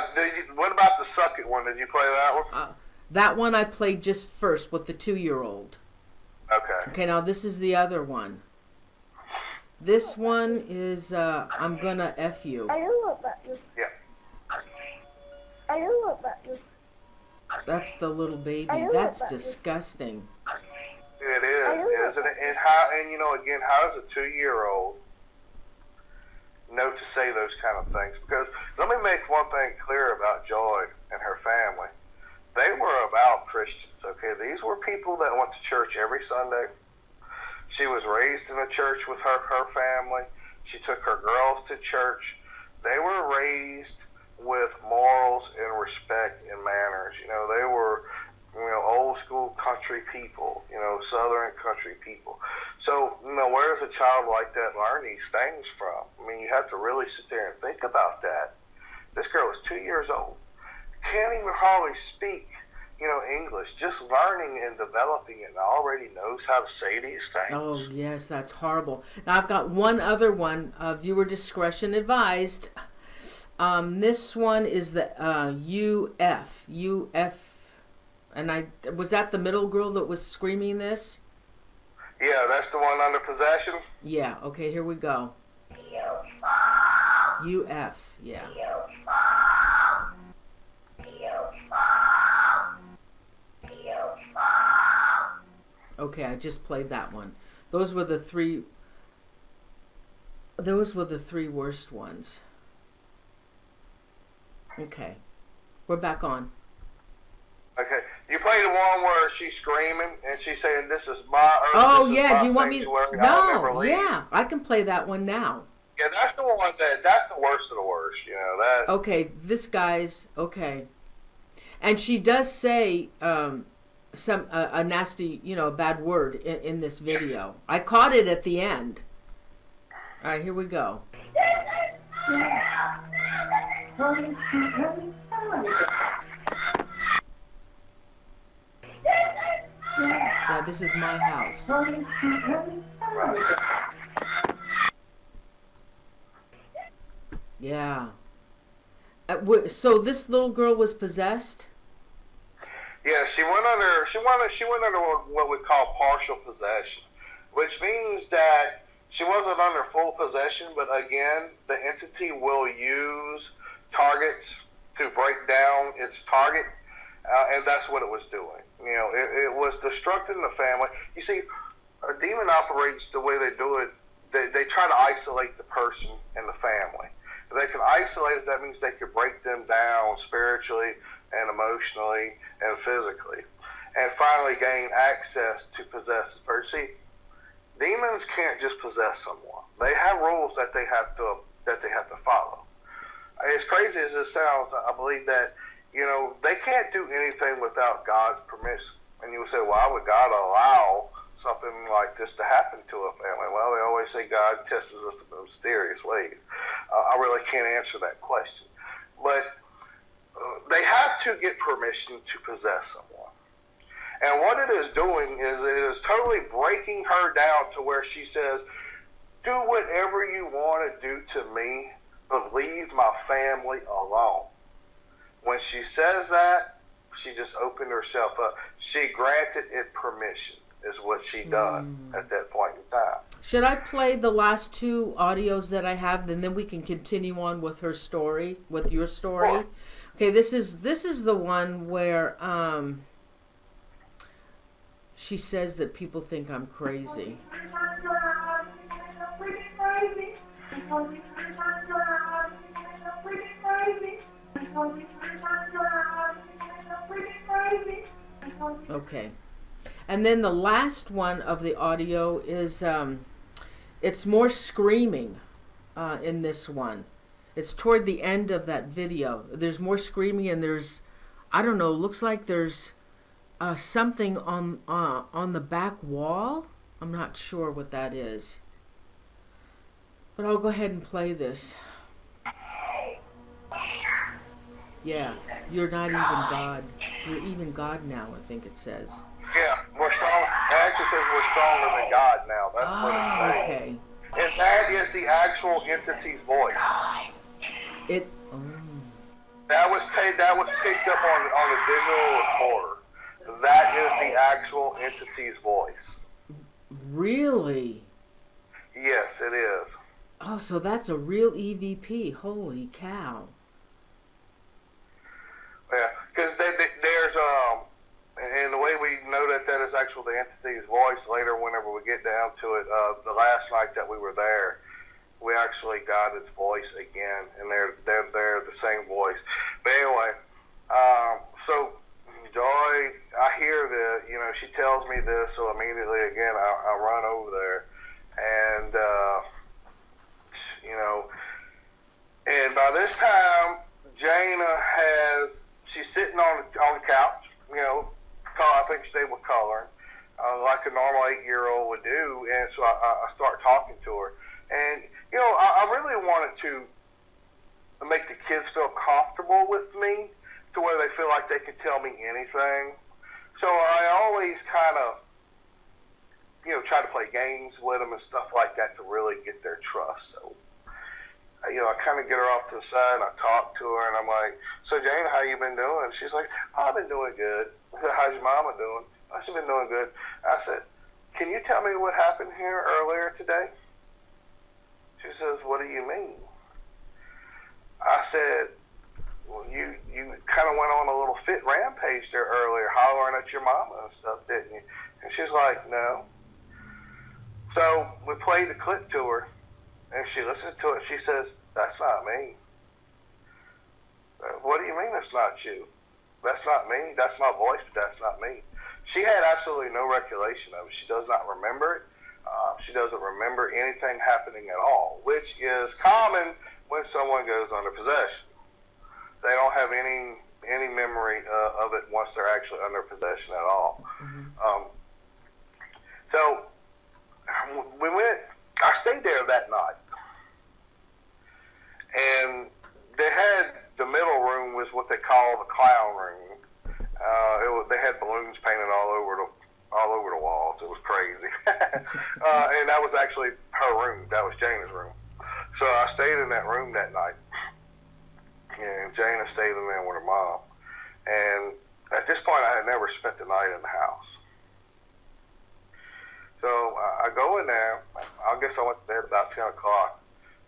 What about the suck it one? Did you play that one? That one I played just first with the 2-year-old. Okay. Okay, now this is the other one. This one is I'm gonna F you. Yeah. That's the little baby. That's disgusting. It is, isn't it? And how does a 2-year-old know to say those kind of things? Because let me make one thing clear about Joy and her family. They were about Christians, okay? These were people that went to church every Sunday. She was raised in a church with her family. She took her girls to church. They were raised with morals and respect and manners. They were, old school country people, southern country people. So, where does a child like that learn these things from? I mean, you have to really sit there and think about that. This girl is 2 years old. Can't even hardly speak, English. Just learning and developing it and already knows how to say these things. Oh, yes, that's horrible. Now, I've got one other one. Viewer discretion advised. This one is the UF. And was that the middle girl that was screaming this? Yeah, that's the one under possession? Yeah, okay, here we go. UF, yeah. Okay, I just played that one. Those were the 3 worst ones. Okay. We're back on. Okay. You play the one where she's screaming and she's saying, "This is my earth." Oh, yeah. Do you want me to? No. Yeah. I can play that one now. Yeah, that's the one that's the worst of the worst. That. Okay. This guy's okay. And she does say a nasty, a bad word in this video. I caught it at the end. All right. Here we go. Yeah, this is my house. Yeah. So this little girl was possessed? Yeah, she went under what we call partial possession, which means that she wasn't under full possession, but again, the entity will use targets to break down its target, and that's what it was doing. It was destructing the family. You see, a demon operates the way they do it. They try to isolate the person and the family. If they can isolate it, that means they can break them down spiritually and emotionally and physically, and finally gain access to possess the person. See, demons can't just possess someone. They have rules that they have to follow. As crazy as it sounds, I believe that they can't do anything without God's permission. And you would say, why would God allow something like this to happen to a family? Well, they always say God tests us in mysterious ways. I really can't answer that question. But they have to get permission to possess someone. And what it is doing is it is totally breaking her down to where she says, do whatever you want to do to me, but leave my family alone. When she says that, she just opened herself up. She granted it permission, is what she done at that point in time. Should I play the last two audios that I have, and then we can continue on with her story, with your story? Sure. Okay, this is the one where she says that people think I'm crazy. Okay. And then the last one of the audio is, it's more screaming in this one. It's toward the end of that video. There's more screaming, and there's, I don't know, looks like there's something on the back wall. I'm not sure what that is. But I'll go ahead and play this. Yeah, you're not even God. You're even God now, I think it says. Yeah, we're strong. It actually says we're stronger than God now. That's what it's saying. Okay. And that is the actual entity's voice. That was picked up on the digital recorder. That is the actual entity's voice. Really? Yes, it is. Oh, so that's a real EVP. Holy cow. Yeah, because there's and the way we know that is actually the entity's voice. Later, whenever we get down to it, the last night that we were there, we actually got its voice again, and they're the same voice. But anyway, so Joy, I hear she tells me this, so immediately again I run over there, and and by this time Jaina she's sitting on the couch, I think they would call her, like a normal 8-year-old would do, and so I start talking to her, and I really wanted to make the kids feel comfortable with me, to where they feel like they can tell me anything. So I always kind of, try to play games with them and stuff like that to really get their trust. So, I kind of get her off to the side and I talk to her and I'm like, so Jane, how you been doing? She's like, I've been doing good. How's your mama doing? She's been doing good. I said, can you tell me what happened here earlier today? She says, what do you mean? I said, well, you kind of went on a little fit rampage there earlier, hollering at your mama and stuff, didn't you? And she's like, no. So we played the clip to her, and she listens to it. She says, that's not me. What do you mean that's not you? That's not me. That's my voice, but that's not me. She had absolutely no recollection of it. She does not remember it. She doesn't remember anything happening at all, which is common when someone goes under possession. They don't have any memory of it once they're actually under possession at all. Mm-hmm. So we went. I stayed there that night, and they had the middle room was what they call the clown room. They had balloons painted all over the walls. It was crazy, and that was actually her room. That was Jana's room. So I stayed in that room that night. And Jana stayed in there with her mom. And at this point, I had never spent the night in the house. So I go in there. I guess I went to bed about 10 o'clock.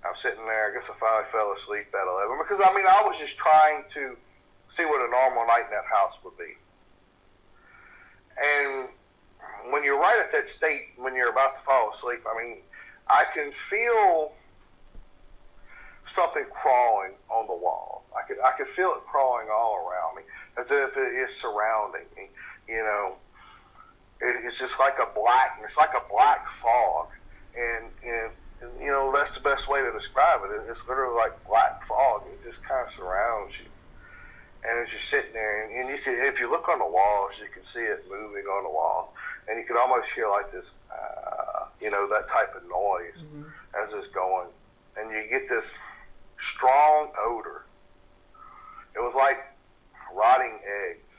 I'm sitting there. I guess I finally fell asleep at 11. Because, I was just trying to see what a normal night in that house would be. And when you're right at that state, when you're about to fall asleep, I can feel something crawling on the wall. I could feel it crawling all around me, as if it is surrounding me. It's just like a black fog, and that's the best way to describe it. It's literally like black fog. It just kind of surrounds you, and as you're sitting there, and you can, if you look on the walls, you can see it moving on the walls, and you can almost hear like this, that type of noise as it's going, and you get this strong odor. It was like rotting eggs,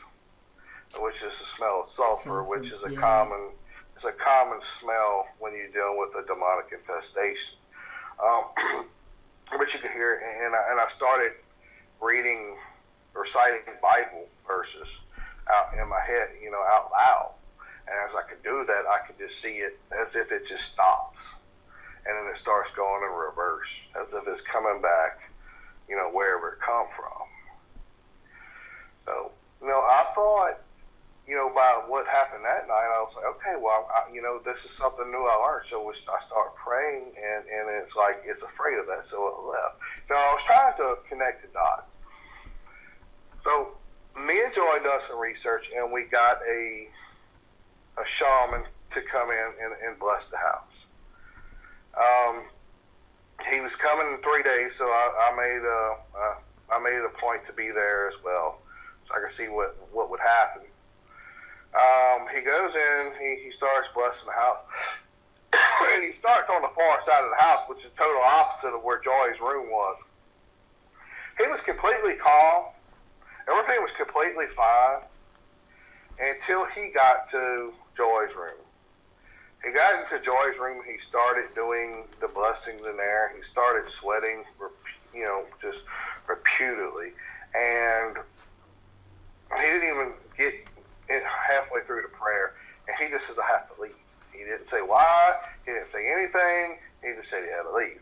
which is the smell of sulfur, which is a common smell when you're dealing with a demonic infestation. But you could hear it, and I started reciting Bible verses out in my head, out loud. And as I could do that, I could just see it as if it just stops. okay, well, this is something new I learned. So I start praying, and it's like it's afraid of that, so it left. So I was trying to connect the dots. So me and Joy done some research, and we got a shaman to come in and bless the house. He was coming in 3 days, so I made it a point to be there as well, so I could see what would happen. He goes in, he starts blessing the house, and he starts on the far side of the house, which is total opposite of where Joy's room was. He was completely calm. Everything was completely fine until he got to Joy's room. He got into Joy's room. He started doing the blessings in there. He started sweating, just repeatedly, and he didn't even get halfway through the prayer, and he just says, "I have to leave." He didn't say why. He didn't say anything. He just said he had to leave.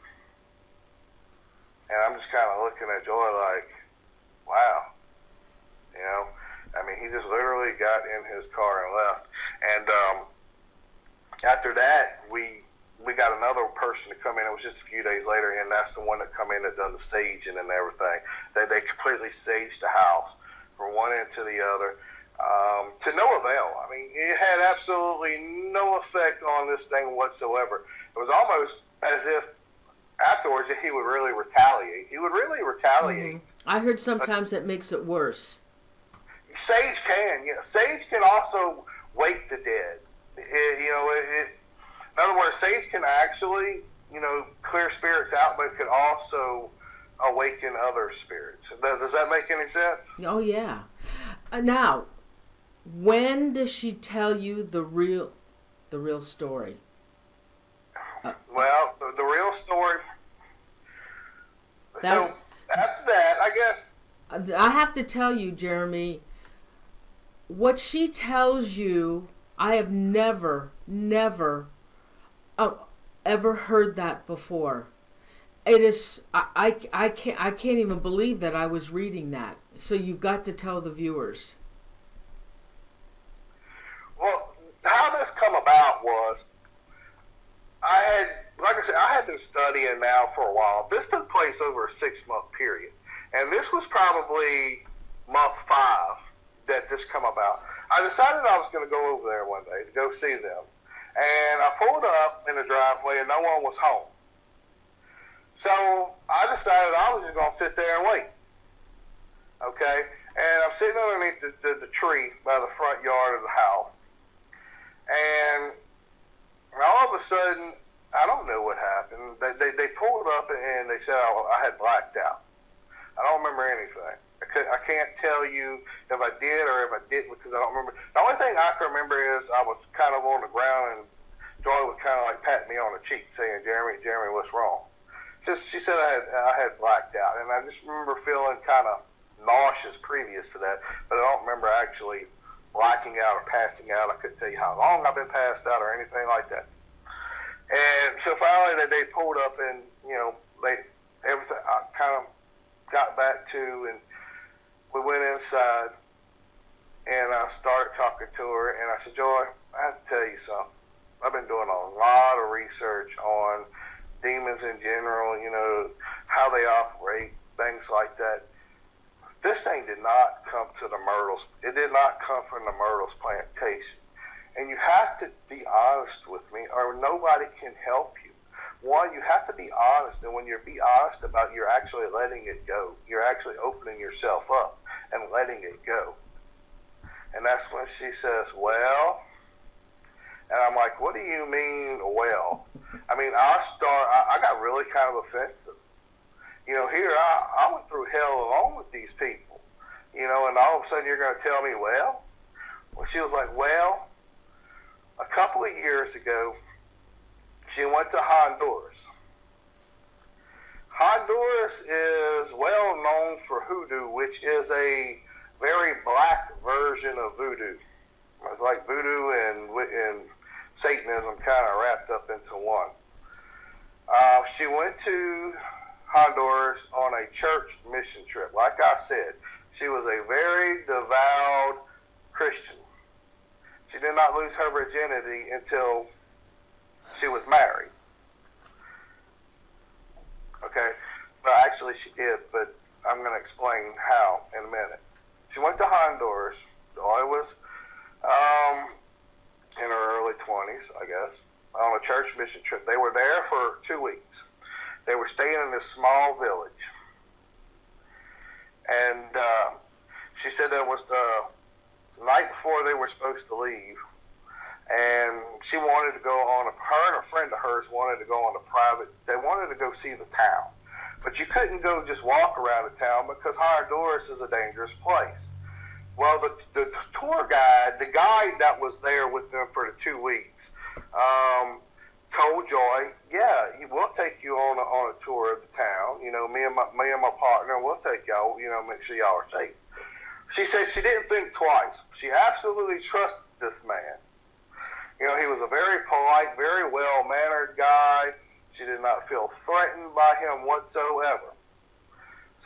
And I'm just kind of looking at Joy like, wow. He just literally got in his car and left. And after that, we got another person to come in. It was just a few days later, and that's the one that come in that done the staging and everything. They completely staged the house from one end to the other. To no avail. It had absolutely no effect on this thing whatsoever. It was almost as if afterwards he would really retaliate. He would really retaliate. Mm-hmm. I heard sometimes it makes it worse. Sage can. Sage can also wake the dead. In other words, sage can actually, clear spirits out, but it can also awaken other spirits. Does that make any sense? Oh, yeah. Now, when does she tell you the real story? Well, the real story. So after that, I guess I have to tell you, Jereme, what she tells you, I have never ever heard that before. It is I can't even believe that I was reading that. So you've got to tell the viewers. Well, how this come about was, I had been studying now for a while. This took place over a 6-month period, and this was probably month 5 that this come about. I decided I was going to go over there one day to go see them, and I pulled up in the driveway, and no one was home. So I decided I was just going to sit there and wait. Okay, and I'm sitting underneath the tree by the front yard of the house. And all of a sudden, I don't know what happened. They pulled up and they said I had blacked out. I don't remember anything. I can't tell you if I did or if I didn't because I don't remember. The only thing I can remember is I was kind of on the ground and Joy was kind of like patting me on the cheek saying, Jereme, what's wrong? She said I had blacked out. And I just remember feeling kind of nauseous previous to that, but I don't remember actually blacking out or passing out. I couldn't tell you how long I've been passed out or anything like that. And so finally they pulled up and, everything I kind of got back to, and we went inside and I started talking to her and I said, Joy, I have to tell you something. I've been doing a lot of research on demons in general, how they operate, things like that. This thing did not come to the Myrtles. It did not come from the Myrtles plantation. And you have to be honest with me or nobody can help you. One, you have to be honest, and when you be honest about it, you're actually letting it go. You're actually opening yourself up and letting it go. And that's when she says, well, and I'm like, what do you mean, well? I got really kind of offensive. Here I went through hell alone with these people, and all of a sudden you're going to tell me, well, she was like, well, a couple of years ago, she went to Honduras. Honduras is well known for hoodoo, which is a very black version of voodoo. It's like voodoo and Satanism kind of wrapped up into one. She went to Honduras on a church mission trip. Like I said, she was a very devout Christian. She did not lose her virginity until she was married. Okay? Well, actually she did, but I'm going to explain how in a minute. She went to Honduras. Joy was in her early 20s, I guess, on a church mission trip. They were there for 2 weeks. They were staying in this small village. And she said that was the night before they were supposed to leave. And she wanted to go on, her and a friend of hers wanted to go on a private, they wanted to go see the town. But you couldn't go just walk around the town because Honduras is a dangerous place. Well, the tour guide, the guide that was there with them for the 2 weeks, told Joy, yeah, we'll take you on a tour of the town. You know, me and my partner, we'll take y'all, you know, make sure y'all are safe. She said she didn't think twice. She absolutely trusted this man. You know, he was a very polite, very well-mannered guy. She did not feel threatened by him whatsoever.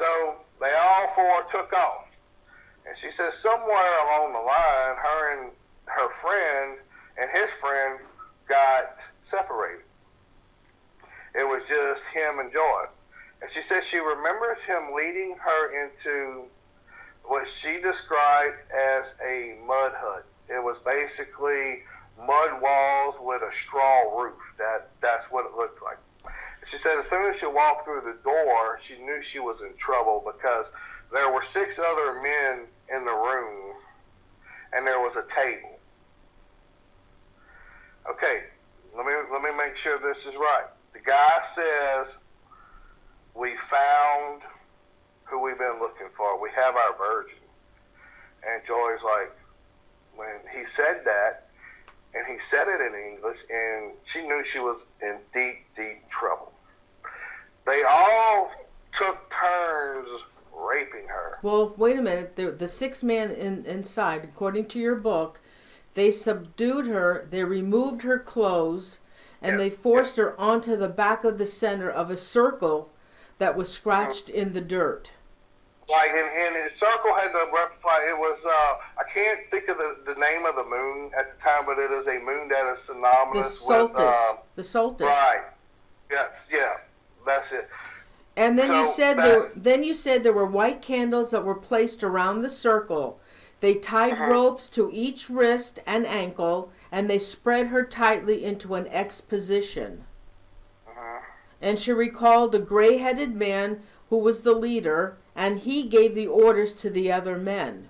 So they all four took off. And she says somewhere along the line, her and her friend and his friend got separated. It was just him and Joy. And she says she remembers him leading her into what she described as a mud hut. It was basically mud walls with a straw roof. That's what it looked like. She said as soon as she walked through the door, she knew she was in trouble because there were 6 other men in the room, and there was a table. Okay, let me make sure this is right. The guy says, we found who we've been looking for. We have our virgin. And Joy's like, when he said that, and he said it in English, and she knew she was in deep, deep trouble. They all took turns raping her. Well, wait a minute. The 6 men inside, according to your book, they subdued her, they removed her clothes, and they forced her onto the back of the center of a circle that was scratched in the dirt. Like, and the circle had to replicate, it was, I can't think of the name of the moon at the time, but it is a moon that is synonymous with... The solstice. Right. Yes, yeah, that's it. And then you said there were white candles that were placed around the circle. They tied ropes to each wrist and ankle, and they spread her tightly into an X position. And she recalled a gray-headed man who was the leader, and he gave the orders to the other men.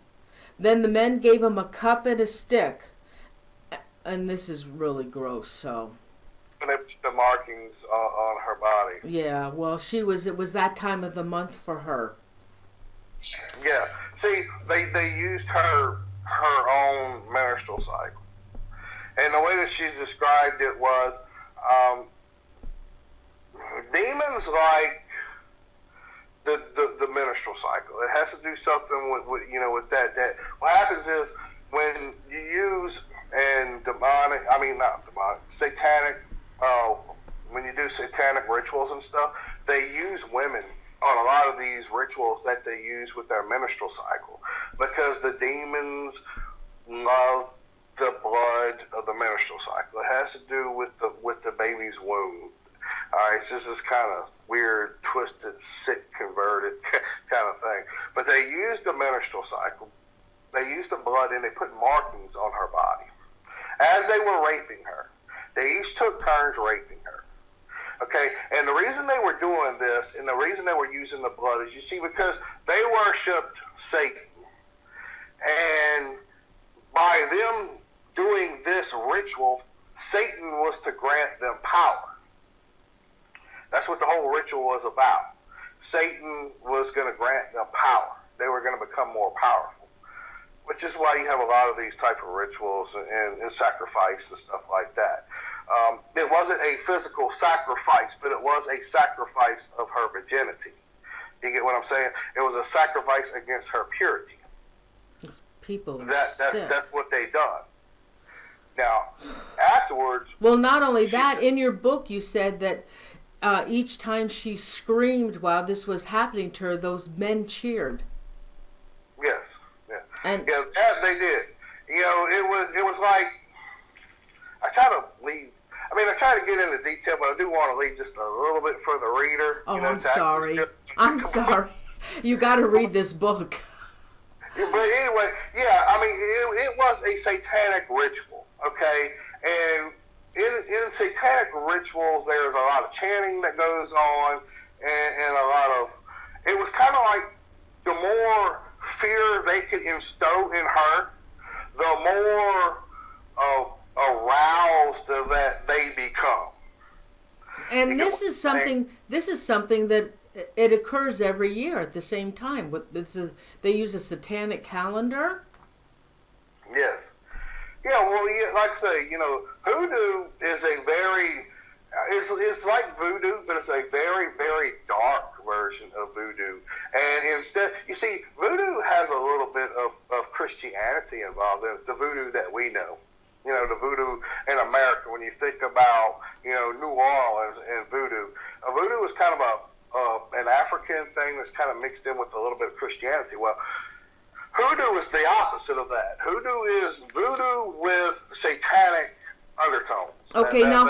Then the men gave him a cup and a stick. And this is really gross, so... And they put the markings on her body. Yeah, well, it was that time of the month for her. Yeah. See, they used her own menstrual cycle. And the way that she described it was, demons like the menstrual cycle. It has to do something with that. What happens is when you use satanic, when you do satanic rituals and stuff, they use women on a lot of these rituals that they use with their menstrual cycle because the demons love the blood of the menstrual cycle. It has to do with the baby's womb. All right, so this is kind of weird, twisted, sick, converted kind of thing. But they used the menstrual cycle. They used the blood, and they put markings on her body. As they were raping her, they each took turns raping her. Okay, and the reason they were doing this, and the reason they were using the blood is, you see, because they worshipped Satan. And by them doing this ritual, Satan was to grant them power. That's what the whole ritual was about. Satan was going to grant them power. They were going to become more powerful, which is why you have a lot of these type of rituals and sacrifice and stuff like that. It wasn't a physical sacrifice, but it was a sacrifice of her virginity. You get what I'm saying? It was a sacrifice against her purity. These people are sick. That's what they done. Now, afterwards... Well, not only that, in your book you said that each time she screamed while this was happening to her, those men cheered. Yes. Yeah. And that they did. it was like, I try to leave. I mean, I try to get into detail, but I do want to leave just a little bit for the reader. Oh, I'm sorry. I'm sorry. You got to read this book. But anyway, yeah, I mean, it was a satanic ritual, okay? And in satanic rituals, there's a lot of chanting that goes on, and a lot of, it was kind of like the more fear they could instill in her, the more aroused that they become. And this is something that it occurs every year at the same time. They use a satanic calendar. Yes. Yeah, well, like I say, hoodoo is a very, it's like voodoo, but it's a very, very dark version of voodoo. And instead, you see, voodoo has a little bit of Christianity involved in it, the voodoo that we know. The voodoo in America, when you think about, New Orleans and voodoo. Voodoo is kind of an African thing that's kind of mixed in with a little bit of Christianity. Well, hoodoo is the opposite of that. Hoodoo is voodoo with satanic undertones. Okay, now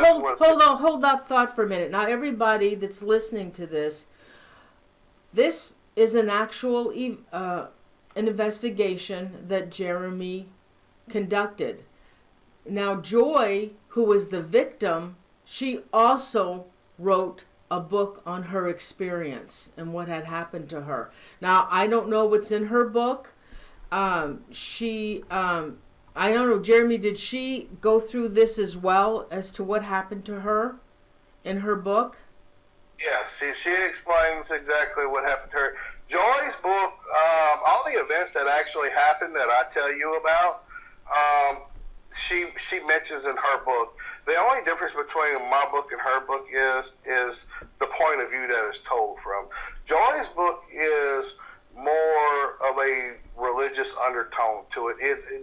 hold that thought for a minute. Now, everybody that's listening to this is an actual an investigation that Jereme conducted. Now, Joy, who was the victim, she also wrote a book on her experience and what had happened to her. Now, I don't know what's in her book. I don't know, Jereme, did she go through this as well as to what happened to her in her book? Yes, she explains exactly what happened to her. Joy's book, all the events that actually happened that I tell you about, she mentions in her book. The only difference between my book and her book is the point of view that is told from. Joy's book is more of a religious undertone to it.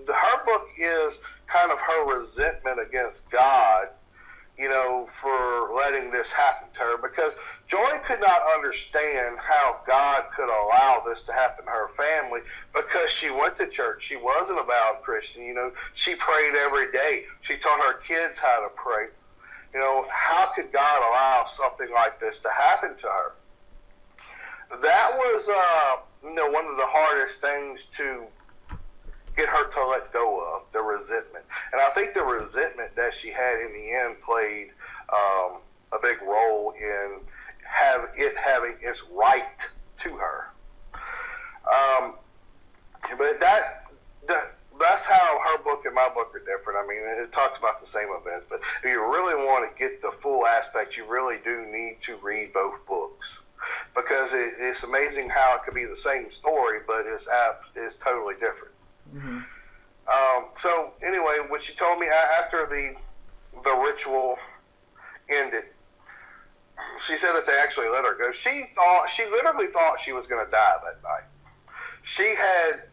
Her book is kind of her resentment against God, for letting this happen to her, because Joy could not understand how God could allow this to happen to her family, because she went to church. She was an avowed Christian. She prayed every day. She taught her kids how to pray. How could God allow something like this to happen to her? That was, one of the hardest things to get her to let go of, the resentment. And I think the resentment that she had in the end played a big role in having its right to her. But that's how her book and my book are different. I mean, it talks about the same events, but if you really want to get the full aspect, you really do need to read both books, because it's amazing how it could be the same story, but it's totally different. Mm-hmm. So anyway, what she told me after the ritual ended, she said that they actually let her go. She literally thought she was going to die that night. She had,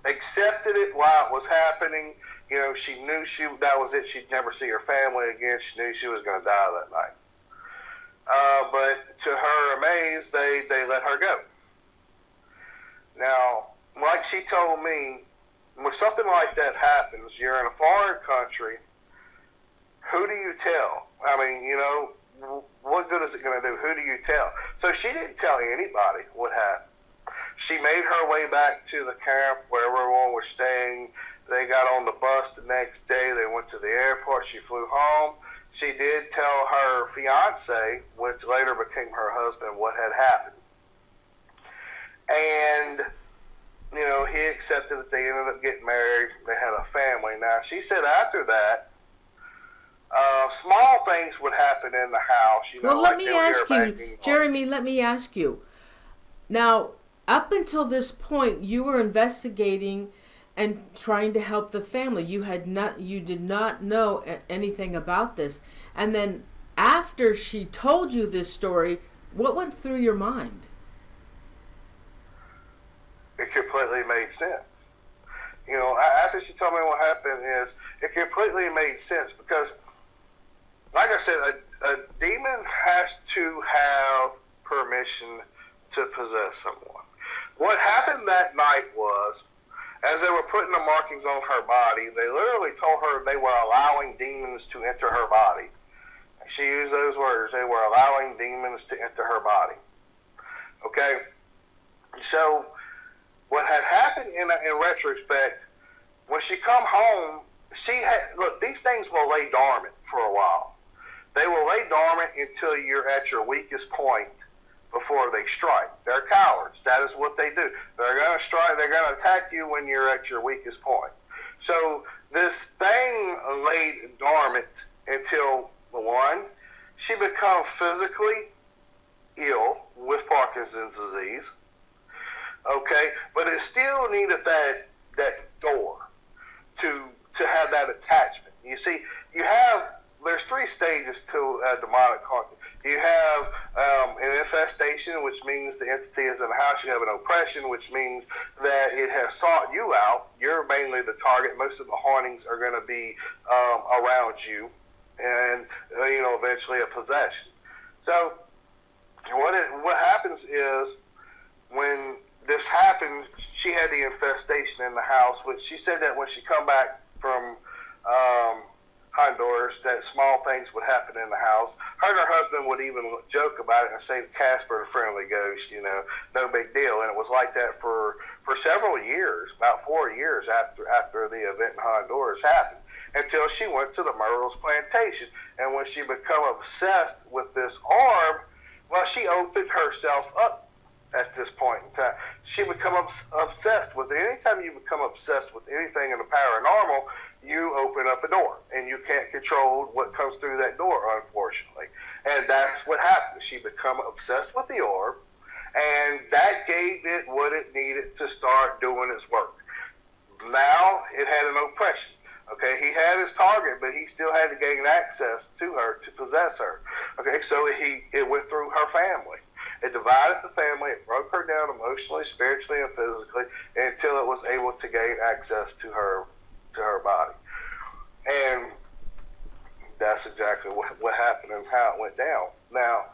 accepted it while it was happening. She knew that was it. She'd never see her family again. She knew she was going to die that night. But to her amaze, they let her go. Now, like she told me, when something like that happens, you're in a foreign country, who do you tell? I mean, what good is it going to do? Who do you tell? So she didn't tell anybody what happened. She made her way back to the camp where everyone was staying. They got on the bus the next day. They went to the airport. She flew home. She did tell her fiance, which later became her husband, what had happened. And he accepted that they ended up getting married. They had a family. Now, she said after that, small things would happen in the house. Well, let me ask you, Jereme, let me ask you. Now, up until this point, you were investigating and trying to help the family. You did not know anything about this. And then after she told you this story, what went through your mind? It completely made sense. After she told me what happened, it completely made sense, because, like I said, a demon has to have permission to possess someone. What happened that night was, As they were putting the markings on her body, they literally told her they were allowing demons to enter her body. She used those words. They were allowing demons to enter her body. Okay? So what had happened in retrospect, when she come home, look, these things will lay dormant for a while. They will lay dormant until you're at your weakest point before they strike. They're cowards. That is what they do. They're going to strike. They're going to attack you when you're at your weakest point. So this thing laid dormant until, one, she becomes physically ill with Parkinson's disease. Okay, but it still needed that door to have that attachment. You see, there's 3 stages to a demonic haunting. You have an infestation, which means the entity is in the house. You have an oppression, which means that it has sought you out. You're mainly the target. Most of the hauntings are going to be around you, and eventually a possession. So what happens is when this happened, she had the infestation in the house, which she said that when she come back from Honduras, that small things would happen in the house. Her and her husband would even joke about it and say, Casper, the friendly ghost, no big deal. And it was like that for several years, about 4 years after the event in Honduras happened, until she went to the Myrtles plantation. And when she became obsessed with this orb, well, she opened herself up at this point in time. She become obsessed with it. Anytime you become obsessed with anything in the paranormal, you open up a door, and you can't control what comes through that door, unfortunately. And that's what happened. She become obsessed with the orb, and that gave it what it needed to start doing its work. Now it had an oppression. Okay, he had his target, but he still had to gain access to her to possess her. Okay, so it went through her family. It divided the family. It broke her down emotionally, spiritually, and physically until it was able to gain access to her body. And that's exactly what happened and how it went down. Now,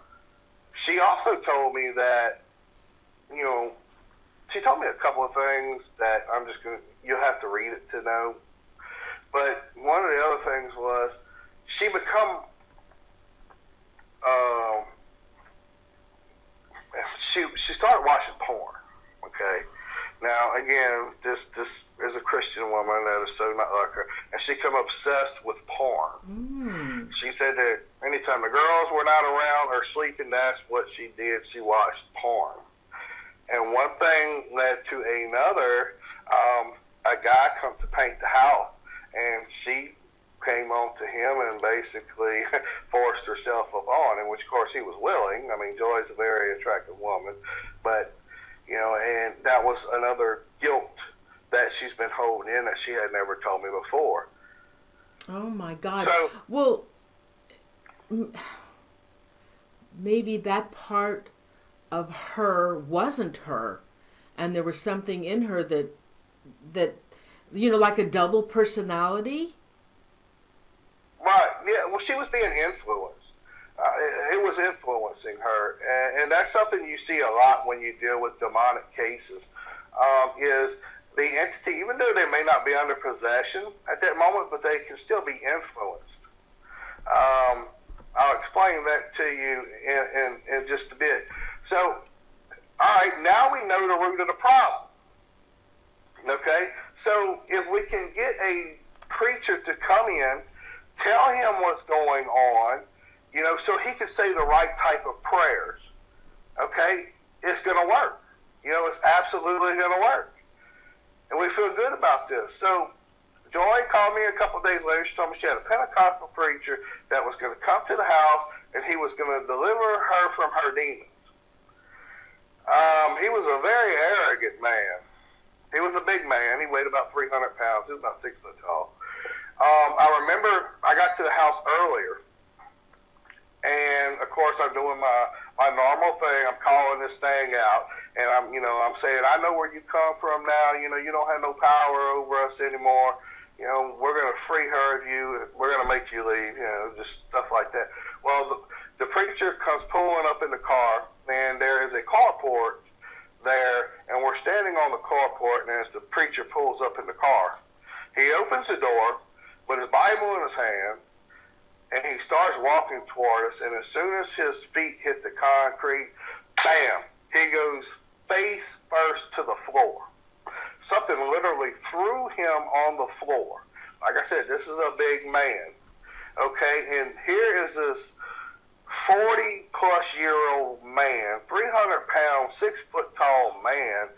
she also told me that, she told me a couple of things that you'll have to read it to know. But one of the other things was she she started watching porn. Okay. Now, again, this is a Christian woman that is so not like her, and she became obsessed with porn. She said that anytime the girls were not around or sleeping, that's what she did. She watched porn. And one thing led to another. A guy come to paint the house, and she came on to him and basically forced herself upon him, which, of course, he was willing. I mean, Joy's a very attractive woman, but, and that was another guilt that she's been holding in that she had never told me before. Oh, my God. So, well, maybe that part of her wasn't her, and there was something in her that like a double personality. Right, yeah, well, she was being influenced. It was influencing her, and that's something you see a lot when you deal with demonic cases, is the entity, even though they may not be under possession at that moment, but they can still be influenced. I'll explain that to you in just a bit. So, all right, now we know the root of the problem. Okay? So, if we can get a preacher to come in, tell him what's going on, so he can say the right type of prayers, okay, it's going to work. It's absolutely going to work. And we feel good about this. So, Joy called me a couple of days later. She told me she had a Pentecostal preacher that was going to come to the house, and he was going to deliver her from her demons. He was a very arrogant man. He was a big man. He weighed about 300 pounds. He was about 6 foot tall. I remember I got to the house earlier, and of course I'm doing my normal thing. I'm calling this thing out, and I'm saying, I know where you come from now. You don't have no power over us anymore. We're going to free her of you. We're going to make you leave. Just stuff like that. Well, the preacher comes pulling up in the car, and there is a carport there, and we're standing on the carport, and as the preacher pulls opens the door with his Bible in his hand, and he starts walking toward us, and as soon as his feet hit the concrete, bam, he goes face first to the floor. Something literally threw him on the floor. Like I said, this is a big man. Okay, and here is this 40-plus-year-old man, 300-pound, 6-foot-tall man,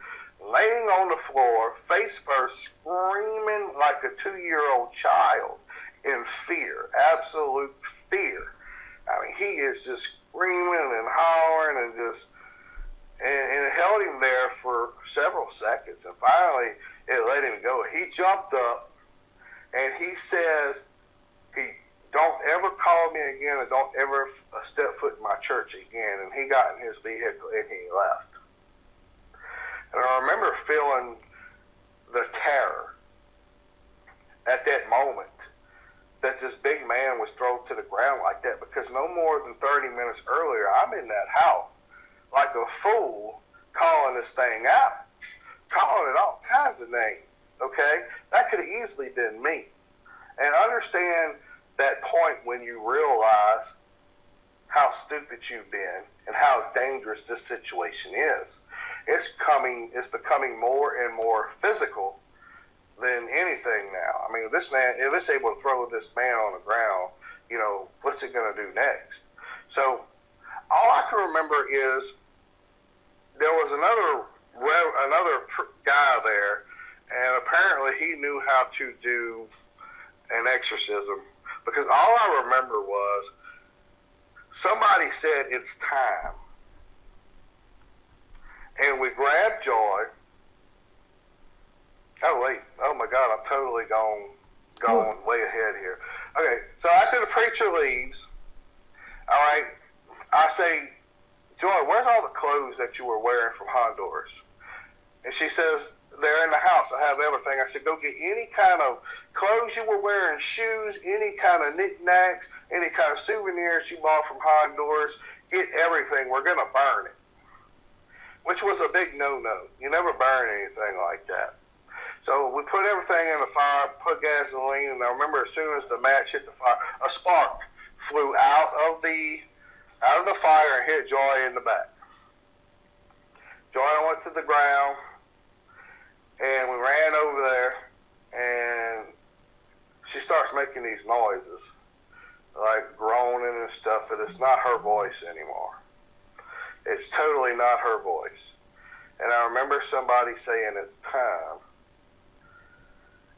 laying on the floor, face first, screaming like a 2-year-old child in fear, absolute fear. I mean, he is just screaming and hollering and just, and it held him there for several seconds, and finally it let him go. He jumped up, and he says, don't ever call me again, and don't ever step foot in my church again. And he got in his vehicle and he left. And I remember feeling the terror at that moment that this big man was thrown to the ground like that, because no more than 30 minutes earlier, I'm in that house like a fool, calling this thing out, calling it all kinds of names. Okay? That could have easily been me. And understand that point when you realize how stupid you've been and how dangerous this situation is. It's becoming more and more physical than anything now. I mean, this man, if it's able to throw this man on the ground, you know, what's it going to do next? So all I can remember is there was another guy there, and apparently he knew how to do an exorcism, because all I remember was somebody said it's time, and we grabbed Joy. Oh wait, oh my God, I'm totally going way ahead here. Okay, so after the preacher leaves, all right, I say, Joy, where's all the clothes that you were wearing from Honduras? And she says, they're in the house. I have everything. I said, go get any kind of clothes you were wearing, shoes, any kind of knickknacks, any kind of souvenirs you bought from Honduras. Get everything. We're going to burn it, which was a big no-no. You never burn anything like that. So we put everything in the fire, put gasoline, and I remember as soon as the match hit the fire, a spark flew out of the fire and hit Joy in the back. Joy went to the ground, and we ran over there, and she starts making these noises, like groaning and stuff, but it's not her voice anymore. It's totally not her voice. And I remember somebody saying it's time.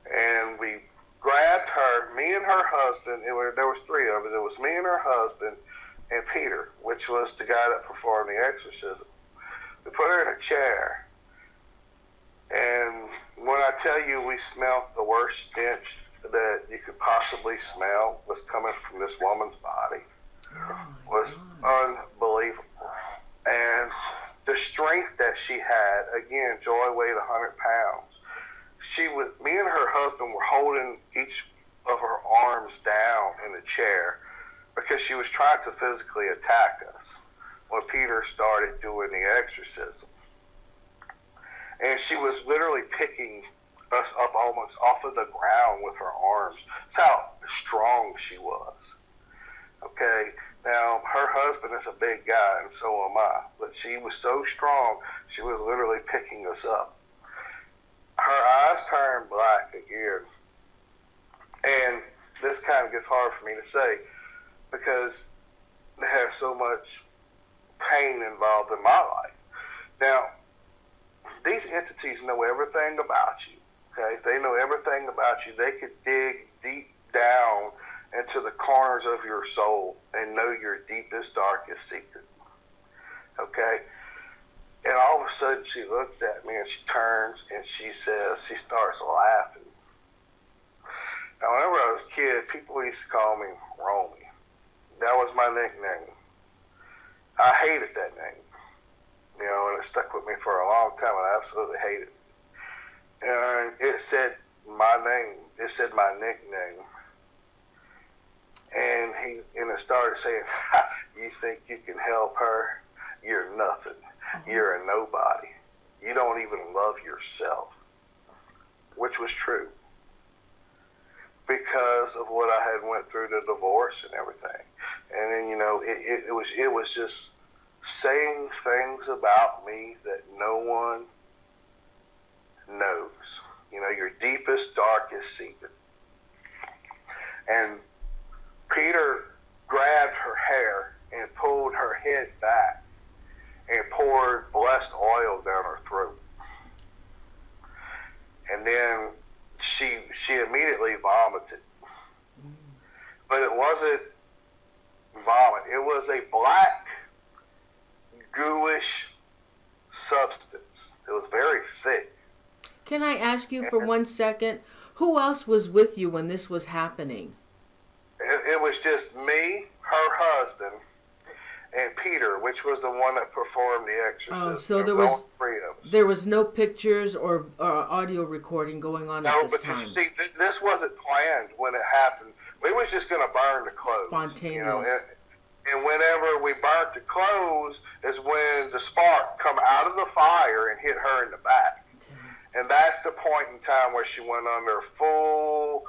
And we grabbed her, me and her husband, there was three of us. It was me and her husband and Peter, which was the guy that performed the exorcism. We put her in a chair. And when I tell you we smelled the worst stench that you could possibly smell was coming from this woman's body, was unbelievable. And the strength that she had, again, Joy weighed 100 pounds. Me and her husband were holding each of her arms down in the chair because she was trying to physically attack us when Peter started doing the exorcism. And she was literally picking us up almost off of the ground with her arms. That's how strong she was. Okay, now her husband is a big guy, and so am I. But she was so strong, she was literally picking us up. Her eyes turned black again. And this kind of gets hard for me to say because there's so much pain involved in my life. Now, these entities know everything about you, okay? They know everything about you. They could dig deep down into the corners of your soul and know your deepest, darkest secret, okay? And all of a sudden, she looks at me and she turns and she says, she starts laughing. Now, whenever I was a kid, people used to call me Romy. That was my nickname. I hated that name. You know, and it stuck with me for a long time, and I absolutely hated it. And it said my name. It said my nickname. And it started saying, you think you can help her? You're nothing. You're a nobody. You don't even love yourself, which was true. because of what I had went through, the divorce and everything. And then, it was just saying things about me that no one knows. Your deepest, darkest secret. And Peter grabbed her hair and pulled her head back and poured blessed oil down her throat. And then she immediately vomited. But it wasn't vomit. It was a black, gooish substance. It was very thick. Can I ask you for 1 second, who else was with you when this was happening? It was just me, her husband, and Peter, which was the one that performed the exorcism. Oh, so there was no pictures or audio recording going on at this time. No, but see, this wasn't planned when it happened. We was just going to burn the clothes. Spontaneous. And whenever we burnt the clothes is when the spark come out of the fire and hit her in the back. And that's the point in time where she went under full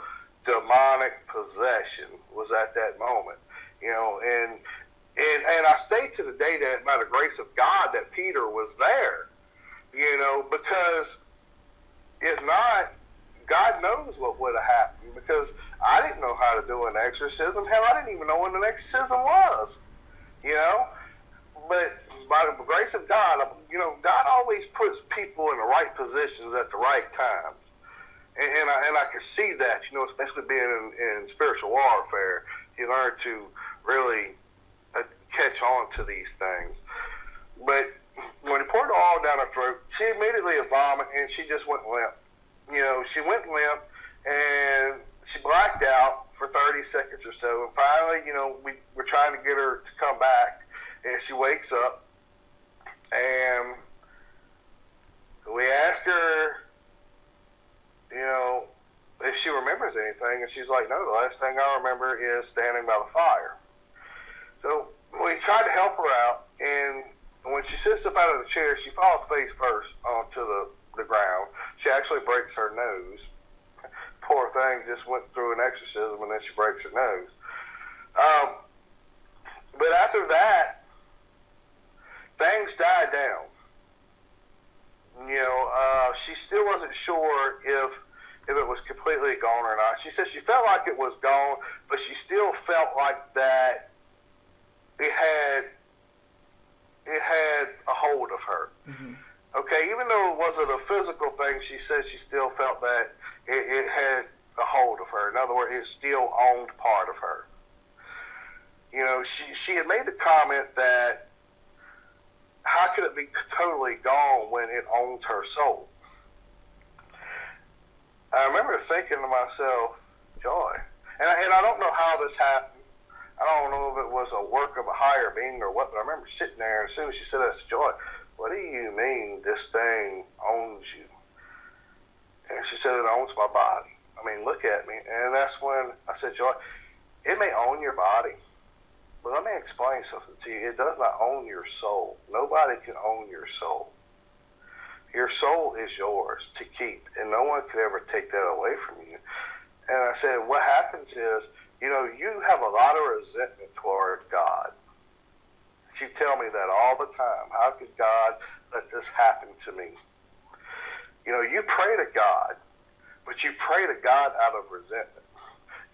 demonic possession, was at that moment. And I say to the day that by the grace of God that Peter was there, because if not, God knows what would have happened, because I didn't know how to do an exorcism. Hell, I didn't even know what an exorcism was, But by the grace of God, God always puts people in the right positions at the right times. And I can see that, especially being in spiritual warfare, you learn to really catch on to these things. But when he poured the oil down her throat, she immediately vomited and she just went limp. She went limp and she blacked out for 30 seconds or so. And finally, we're trying to get her to come back, and she wakes up. And we asked her, if she remembers anything, and she's like, no, the last thing I remember is standing by the fire. So we tried to help her out, and when she sits up out of the chair, she falls face first onto the ground. She actually breaks her nose. Poor thing just went through an exorcism, and then she breaks her nose. But after that, things died down. She still wasn't sure if it was completely gone or not. She said she felt like it was gone, but she still felt like that it had a hold of her. Mm-hmm. Okay, even though it wasn't a physical thing, she said she still felt that it had a hold of her. In other words, it still owned part of her. She had made the comment that how could it be totally gone when it owns her soul? I remember thinking to myself, Joy, and I don't know how this happened. I don't know if it was a work of a higher being or what, but I remember sitting there, and as soon as she said that to Joy, what do you mean this thing owns you? And she said, it owns my body. I mean, look at me. And that's when I said, Joy, it may own your body, but let me explain something to you. It does not own your soul. Nobody can own your soul. Your soul is yours to keep, and no one could ever take that away from you. And I said, what happens is, you have a lot of resentment toward God. She tell me that all the time. How could God let this happen to me? You pray to God, but you pray to God out of resentment.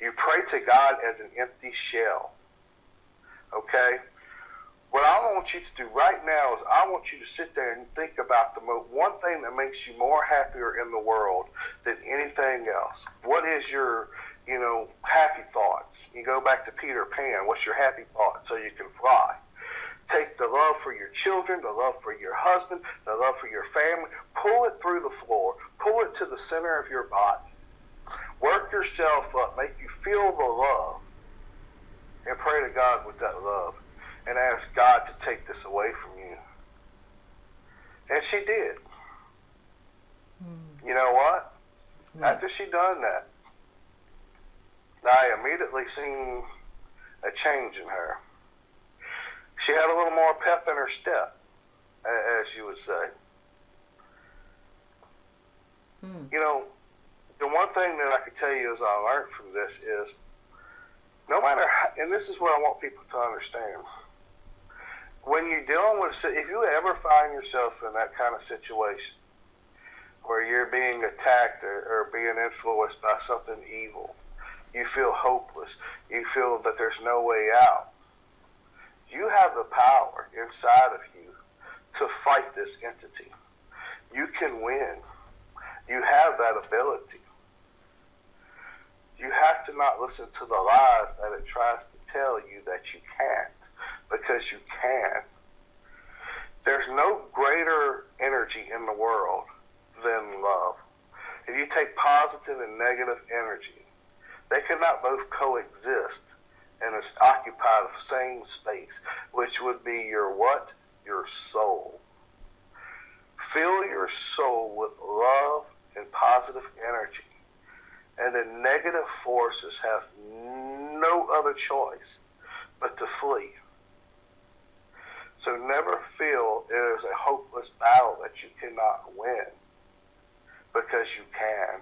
You pray to God as an empty shell. Okay? What I want you to do right now is I want you to sit there and think about the one thing that makes you more happier in the world than anything else. What is your, happy thoughts? You go back to Peter Pan. What's your happy thought so you can fly? Take the love for your children, the love for your husband, the love for your family. Pull it through the floor. Pull it to the center of your body. Work yourself up. Make you feel the love. And pray to God with that love. And ask God to take this away from you. And she did. You know what? After she done that, I immediately seen a change in her. She had a little more pep in her step, as you would say. the one thing that I can tell you as I learned from this is, no matter how, and this is what I want people to understand, when you're dealing with, if you ever find yourself in that kind of situation where you're being attacked or being influenced by something evil, you feel hopeless, you feel that there's no way out, you have the power inside of you to fight this entity. You can win. You have that ability. You have to not listen to the lies that it tries to tell you that you can't, because you can. There's no greater energy in the world than love. If you take positive and negative energy, they cannot both coexist and occupy the same space, which would be your what? Your soul. Fill your soul with love and positive energy, and the negative forces have no other choice but to flee. So never feel it is a hopeless battle that you cannot win, because you can.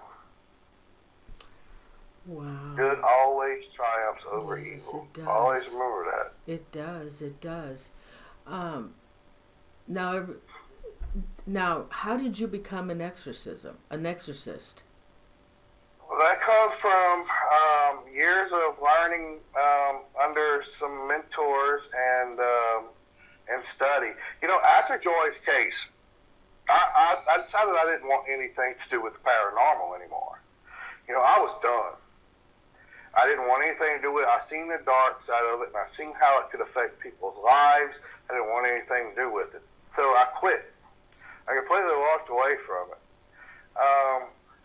Wow. Good always triumphs over Yes, evil. it does. Always remember that. It does. It does. Now, how did you become an exorcist? Well, that comes from years of learning under some mentors and study. You know, after Joy's case, I decided I didn't want anything to do with the paranormal anymore. You know, I was done. I didn't want anything to do with it. I seen the dark side of it, and I seen how it could affect people's lives. I didn't want anything to do with it. So I quit. I completely walked away from it.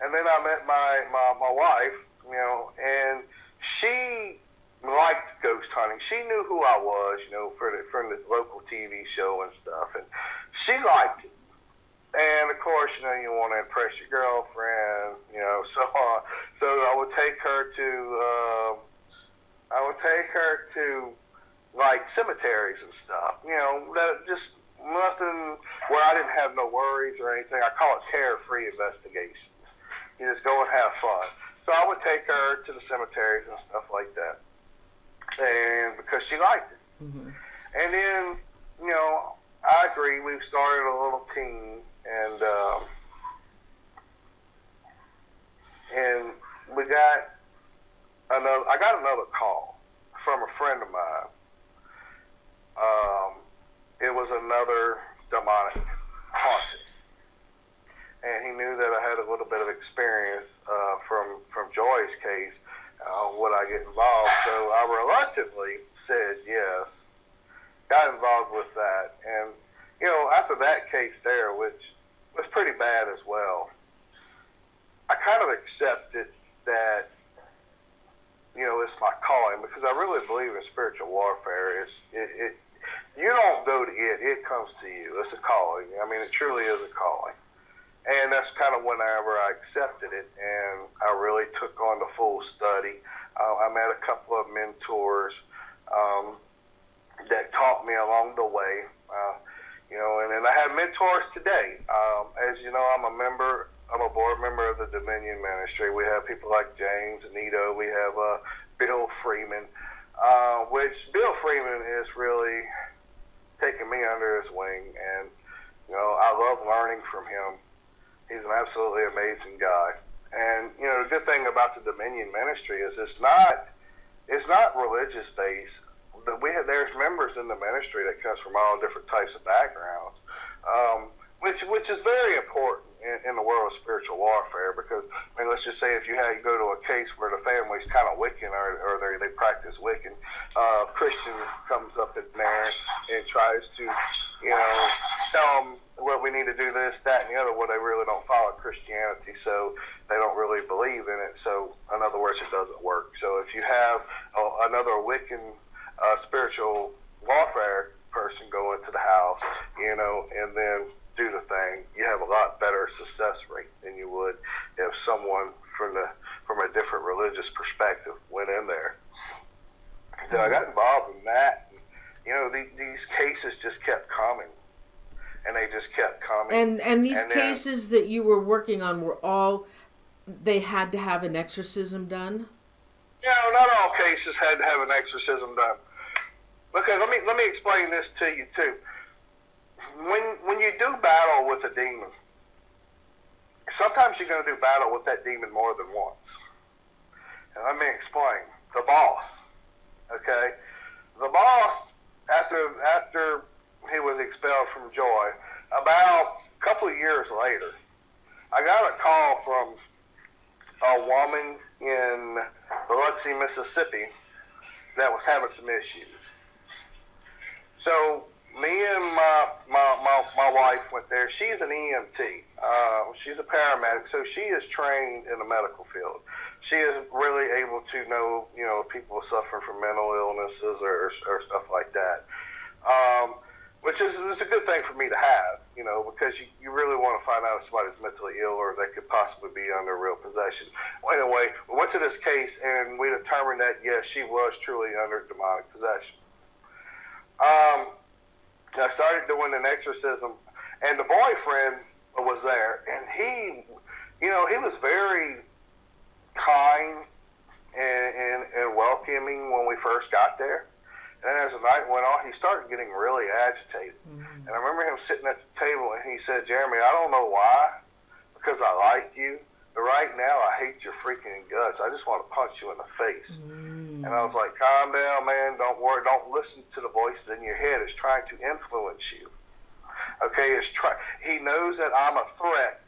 And then I met my wife, you know, and she liked ghost hunting. She knew who I was, you know, from the local TV show and stuff, and she liked it. And of course, you know, you want to impress your girlfriend, you know, so I would take her to like cemeteries and stuff, you know, that just nothing where I didn't have no worries or anything. I call it carefree investigations. You just go and have fun. So I would take her to the cemeteries and stuff like that, and because she liked it. Mm-hmm. And then, you know, I agree. We started a little team, and we got another. I got another call from a friend of mine. It was another demonic haunting, and he knew that I had a little bit of experience from Joy's case. Would I get involved? So I reluctantly said yes. Got involved with that, and you know, after that case there, which was pretty bad as well, I kind of accepted that, you know, it's my calling, because I really believe in spiritual warfare. You don't go to it; it comes to you. It's a calling. I mean, it truly is a calling, and that's kind of whenever I accepted it, and I really took on the full study. I met a couple of mentors that taught me along the way. You know, and I have mentors today. As you know, I'm a board member of the Dominion Ministry. We have people like James and Nito. We have Bill Freeman, which Bill Freeman is really taking me under his wing, and you know, I love learning from him. He's an absolutely amazing guy. And you know, the good thing about the Dominion Ministry is it's not religious based. There's members in the ministry that comes from all different types of backgrounds, which is very important in the world of spiritual warfare, because I mean, let's just say if you go to a case where the family's kind of Wiccan or they practice Wiccan, Christian comes up in there and tries to, you know, tell them, well, we need to do this, that, and the other. Well, they really don't follow Christianity, so they don't really believe in it. So in other words, it doesn't work. So if you have another Wiccan spiritual warfare person go into the house, you know, and then do the thing, you have a lot better success rate than you would if someone from a different religious perspective went in there. So I got involved in that. And, you know, these cases just kept coming, and they just kept coming. And these cases that you were working on were all they had to have an exorcism done? No, not all cases had to have an exorcism done. Because let me explain this to you too. When you do battle with a demon, sometimes you're going to do battle with that demon more than once. And let me explain. The boss, okay? The boss, after he was expelled from Joy, about a couple of years later, I got a call from a woman in Biloxi, Mississippi, that was having some issues. So me and my wife went there. She's an EMT. She's a paramedic, so she is trained in the medical field. She is really able to know, people suffering from mental illnesses or stuff like that. Which is a good thing for me to have, because you really want to find out if somebody's mentally ill or they could possibly be under real possession. Well, anyway, we went to this case and we determined that, yes, she was truly under demonic possession. I started doing an exorcism, and the boyfriend was there, and he was very kind and welcoming when we first got there. And as the night went on, he started getting really agitated. Mm-hmm. And I remember him sitting at the table, and he said, "Jereme, I don't know why, because I like you, but right now I hate your freaking guts. I just want to punch you in the face." Mm-hmm. And I was like, "Calm down, man. Don't worry. Don't listen to the voices in your head. It's trying to influence you. Okay? He knows that I'm a threat,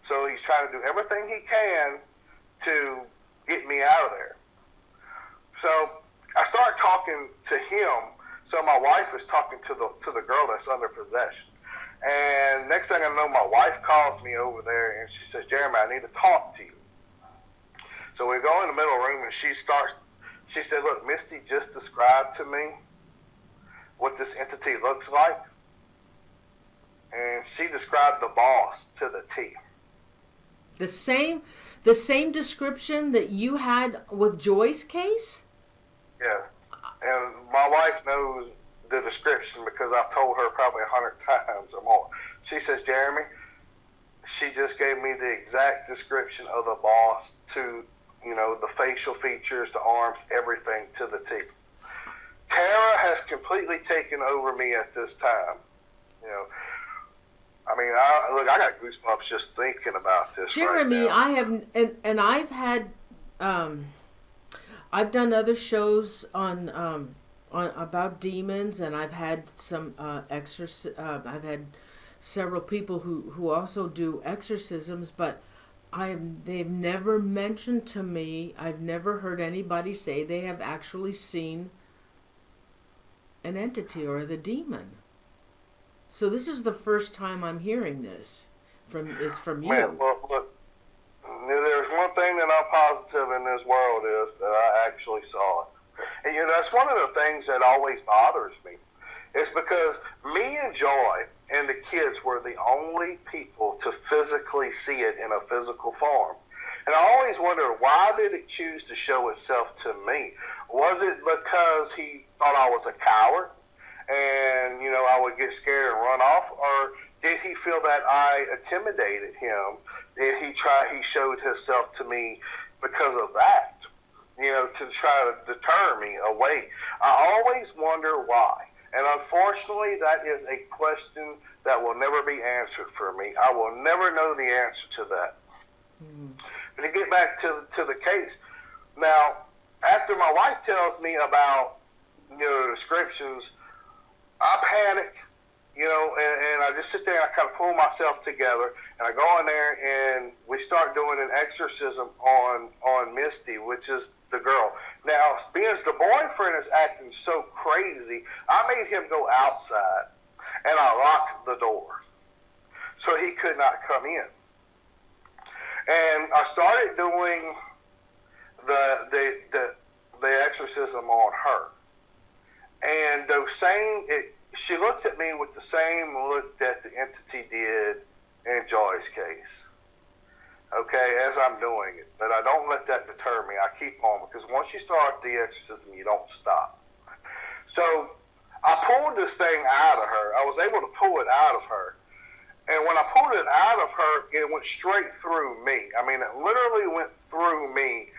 so he's trying to do everything he can to get me out of there." So I start talking to him. So my wife is talking to the girl that's under possession. And next thing I know, my wife calls me over there and she says, "Jereme, I need to talk to you." So we go in the middle room and she said, "Look, Misty just described to me what this entity looks like." And she described the boss to the T. The same description that you had with Joy's case? Yeah. And my wife knows the description because I've told her probably 100 times or more. She says, "Jereme, she just gave me the exact description of the boss to, the facial features, the arms, everything to the T." Terror has completely taken over me at this time. I got goosebumps just thinking about this. Jereme, right now. I have, and I've had, I've done other shows on about demons, and I've had some I've had several people who also do exorcisms, but they've never mentioned to me. I've never heard anybody say they have actually seen an entity or the demon. So this is the first time I'm hearing this from you. Man, well, look, there's one thing that I'm positive in this world is that I actually saw it. And that's one of the things that always bothers me. It's because me and Joy and the kids were the only people to physically see it in a physical form. And I always wondered, why did it choose to show itself to me? Was it because he thought I was a coward and, I would get scared and run off? Or did he feel that I intimidated him? Did he showed himself to me because of that? To try to deter me away. I always wonder why. And unfortunately, that is a question that will never be answered for me. I will never know the answer to that. Mm-hmm. But to get back to the case, now, after my wife tells me about, the descriptions, I panic, and I just sit there and I kind of pull myself together, and I go in there and we start doing an exorcism on Misty, which is the girl. Now, being the boyfriend is acting so crazy, I made him go outside, and I locked the door so he could not come in. And I started doing the exorcism on her. And she looked at me with the same look that the entity did in Joy's case. Okay, as I'm doing it. But I don't let that deter me. I keep on, because once you start the exorcism, you don't stop. So I pulled this thing out of her. I was able to pull it out of her. And when I pulled it out of her, it went straight through me. I mean, it literally went through me.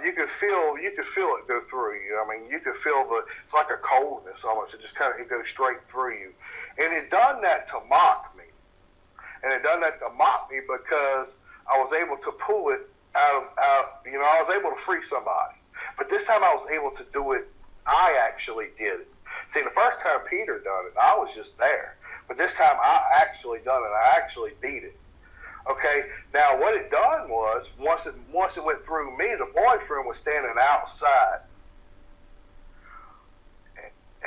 You could feel it go through you. I mean, you could feel it's like a coldness almost. It goes straight through you. And it done that to mock me. And it done that to mock me because I was able to pull it out, I was able to free somebody. But this time I was able to do it. I actually did it. See, the first time Peter done it, I was just there. But this time I actually done it. I actually beat it. Okay. Now what it done was once it went through me, the boyfriend was standing outside,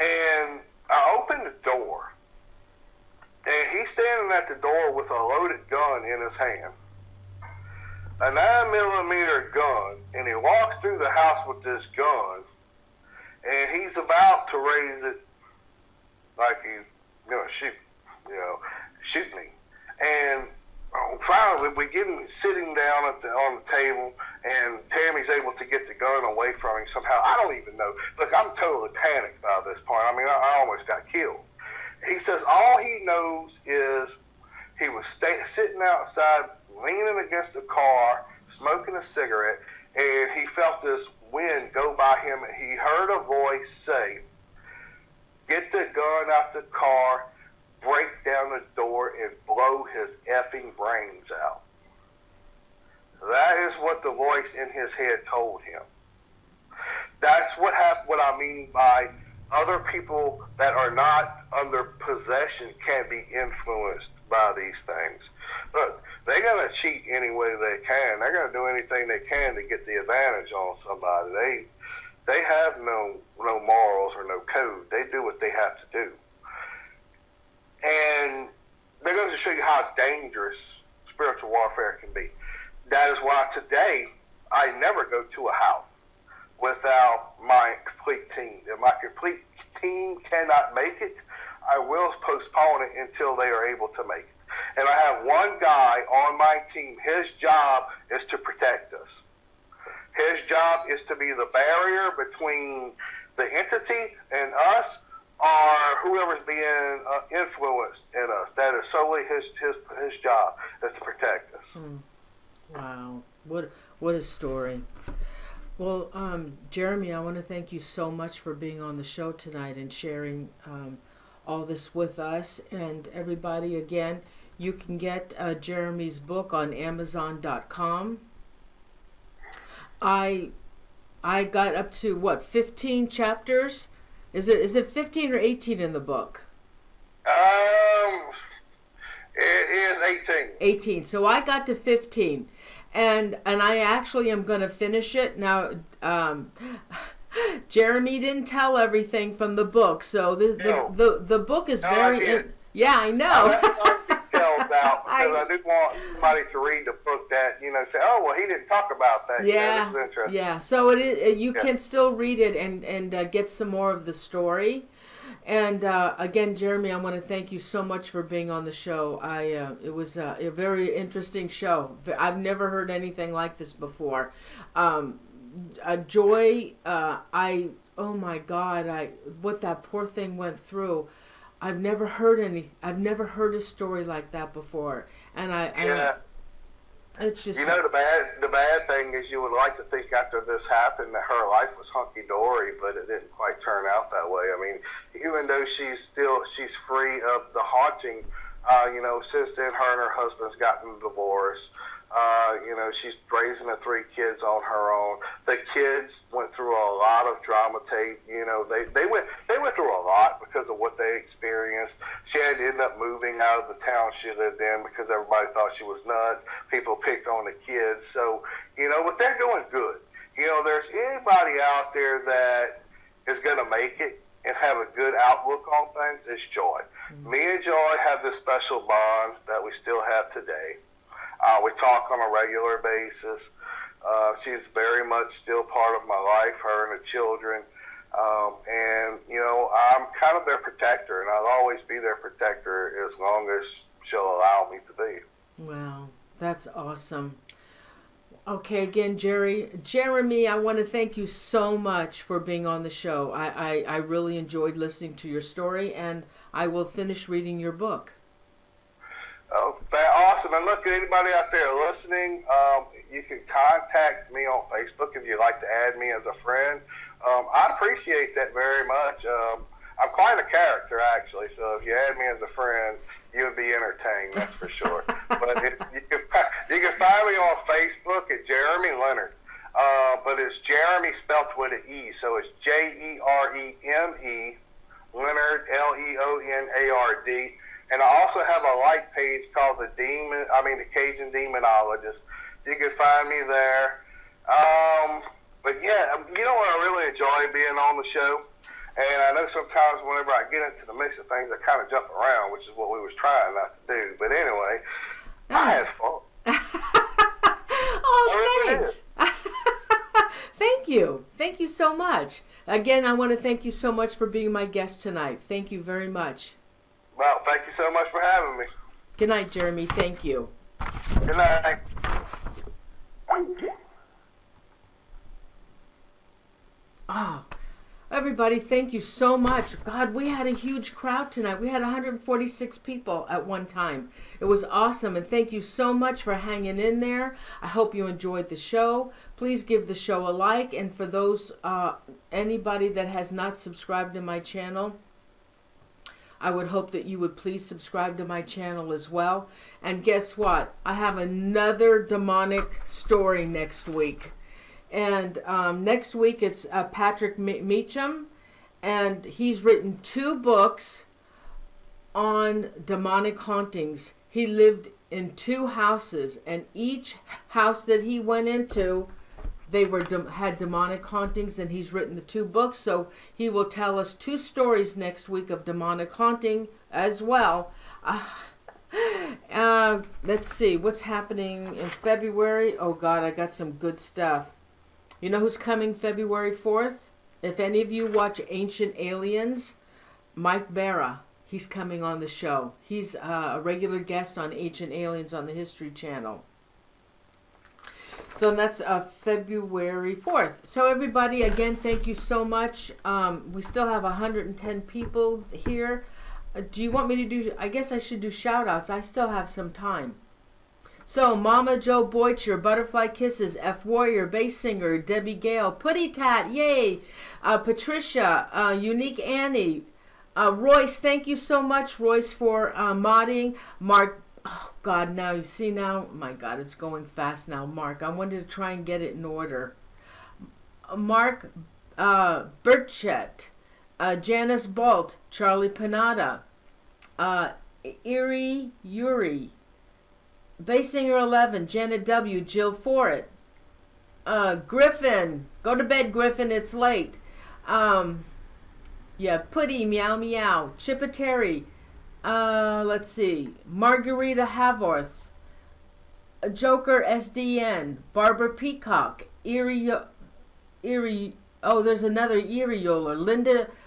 and I opened the door, and he's standing at the door with a loaded gun in his hand, a 9mm gun, and he walks through the house with this gun, and he's about to raise it like he's gonna shoot me. And finally, we get him sitting down on the table, and Tammy's able to get the gun away from him somehow. I don't even know. Look, I'm totally panicked by this point. I mean, I almost got killed. He says all he knows is he was sitting outside, leaning against the car, smoking a cigarette, and he felt this wind go by him, and he heard a voice say, "Get the gun out the car, break down the door, and blow his effing brains out." That is what the voice in his head told him. That's what I mean by other people that are not under possession can be influenced by these things. Look, they're going to cheat any way they can. They're going to do anything they can to get the advantage on somebody. They have no morals or no code. They do what they have to do. And they're going to show you how dangerous spiritual warfare can be. That is why today I never go to a house without my complete team. If my complete team cannot make it, I will postpone it until they are able to make it. And I have one guy on my team. His job is to protect us. His job is to be the barrier between the entity and us, or whoever's being influenced in us. That is solely his job, is to protect us. Wow, what a story. Well, Jereme, I want to thank you so much for being on the show tonight and sharing all this with us. And everybody, again, you can get Jereme's book on Amazon.com. I got up to 15 chapters. Is it 15 or 18 in the book? It is 18. 18. So I got to 15, and I actually am going to finish it now. Jereme didn't tell everything from the book, so the book is very. Yeah, I know. About because I do want somebody to read the book that say, oh well, he didn't talk about that. Yeah, this is interesting. Yeah. So it is. You can still read it and get some more of the story. And again, Jereme, I want to thank you so much for being on the show. It was a very interesting show. I've never heard anything like this before. Joy, oh my God, what that poor thing went through. I've never heard a story like that before, and it's just the bad thing is you would like to think after this happened that her life was hunky dory, but it didn't quite turn out that way. I mean, even though she's free of the haunting, since then her and her husband's gotten divorced. She's raising the 3 kids on her own. The kids went through a lot of drama tape. They went through a lot because of what they experienced. She had to end up moving out of the town she lived in because everybody thought she was nuts. People picked on the kids. So, but they're doing good. There's anybody out there that is going to make it and have a good outlook on things, it's Joy. Mm-hmm. Me and Joy have this special bond that we still have today. We talk on a regular basis. She's very much still part of my life, her and the children. And I'm kind of their protector, and I'll always be their protector as long as she'll allow me to be. Wow, that's awesome. Okay, again, Jereme, I want to thank you so much for being on the show. I really enjoyed listening to your story, and I will finish reading your book. and look, anybody out there listening, you can contact me on Facebook if you'd like to add me as a friend. I appreciate that very much. I'm quite a character, actually, so if you add me as a friend, you'll be entertained, that's for sure. But you can find me on Facebook at Jereme Leonard. But it's Jereme spelled with an E, so it's Jereme, Leonard, Leonard. And I also have a like page called the Cajun Demonologist. You can find me there. But yeah, you know what I really enjoy being on the show? And I know sometimes whenever I get into the mix of things, I kind of jump around, which is what we was trying not to do. But anyway, I had fun. Oh, thanks. Thank you. Thank you so much. Again, I want to thank you so much for being my guest tonight. Thank you very much. Well, thank you so much for having me. Good night, Jereme. Thank you. Good night. Oh, everybody, thank you so much. God, we had a huge crowd tonight. We had 146 people at one time. It was awesome, and thank you so much for hanging in there. I hope you enjoyed the show. Please give the show a like, and for those, anybody that has not subscribed to my channel, I would hope that you would please subscribe to my channel as well. And guess what? I have another demonic story next week. And next week it's Patrick Meacham, and he's written 2 books on demonic hauntings. He lived in 2 houses, and each house that he went into, they had demonic hauntings, and he's written the 2 books. So he will tell us 2 stories next week of demonic haunting as well. Let's see what's happening in February. Oh God, I got some good stuff. You know who's coming February 4th? If any of you watch Ancient Aliens, Mike Barra, he's coming on the show. He's a regular guest on Ancient Aliens on the History Channel. So that's February 4th. So everybody, again, thank you so much. We still have 110 people here. Do you want me to do, I guess I should do shout outs. I still have some time. So, Mama Joe Boycher, Butterfly Kisses, F Warrior, Bass Singer, Debbie Gale, Putty Tat, yay, Patricia, Unique Annie, Royce, thank you so much, Royce, for modding. Mark, oh God, now, you see now, oh my God, it's going fast now, Mark. I wanted to try and get it in order. Mark Burchett, Janice Bolt, Charlie Panada, Erie Yuri, Bass Singer 11, Janet W, Jill Forrett, Griffin, go to bed, Griffin, it's late. Yeah, Putty, Meow Meow, Chippeteri, let's see, Margarita Havorth, Joker SDN, Barbara Peacock, Erie, oh, there's another Erie Yoler,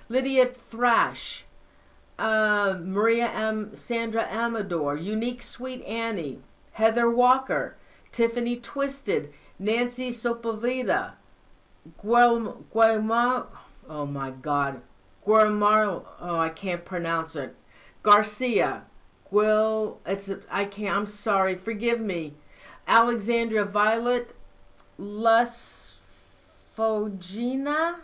Lydia Thrash, Maria M, Sandra Amador, Unique Sweet Annie, Heather Walker, Tiffany Twisted, Nancy Sopovita, Guillermo, oh my God, Guillermo, oh I can't pronounce it, Garcia, I'm sorry, forgive me, Alexandria Violet, Lusfogina,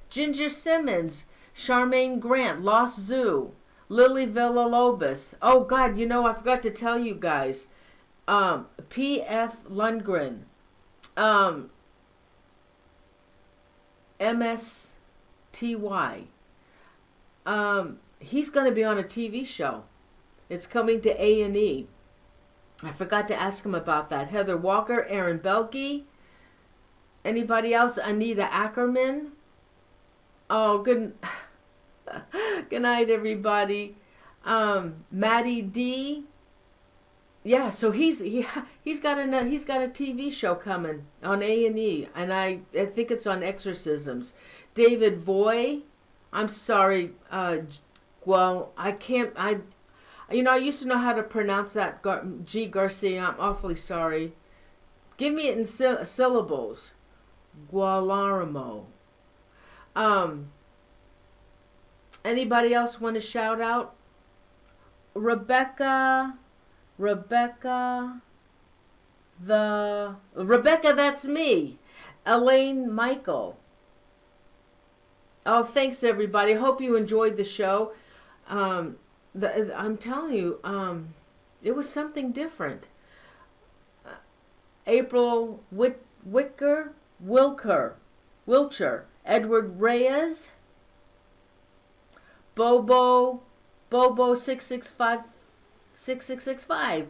Ginger Simmons, Charmaine Grant, Lost Zoo, Lily Villalobos, oh God, you know, I forgot to tell you guys, P.F. Lundgren, M.S.T.Y. He's going to be on a TV show. It's coming to A&E. I forgot to ask him about that. Heather Walker, Aaron Belke. Anybody else? Anita Ackerman. Oh, good night, everybody. Maddie D. Yeah, so he's got a TV show coming on A&E, and I think it's on exorcisms. David Voy, I'm sorry, well, I can't, I used to know how to pronounce that, G. Garcia, I'm awfully sorry. Give me it in syllables. Gualarmo. Anybody else want to shout out? Rebecca Rebecca, that's me. Elaine Michael. Oh, thanks everybody. Hope you enjoyed the show. I'm telling you, it was something different. April Wilcher, Edward Reyes, Bobo 6665.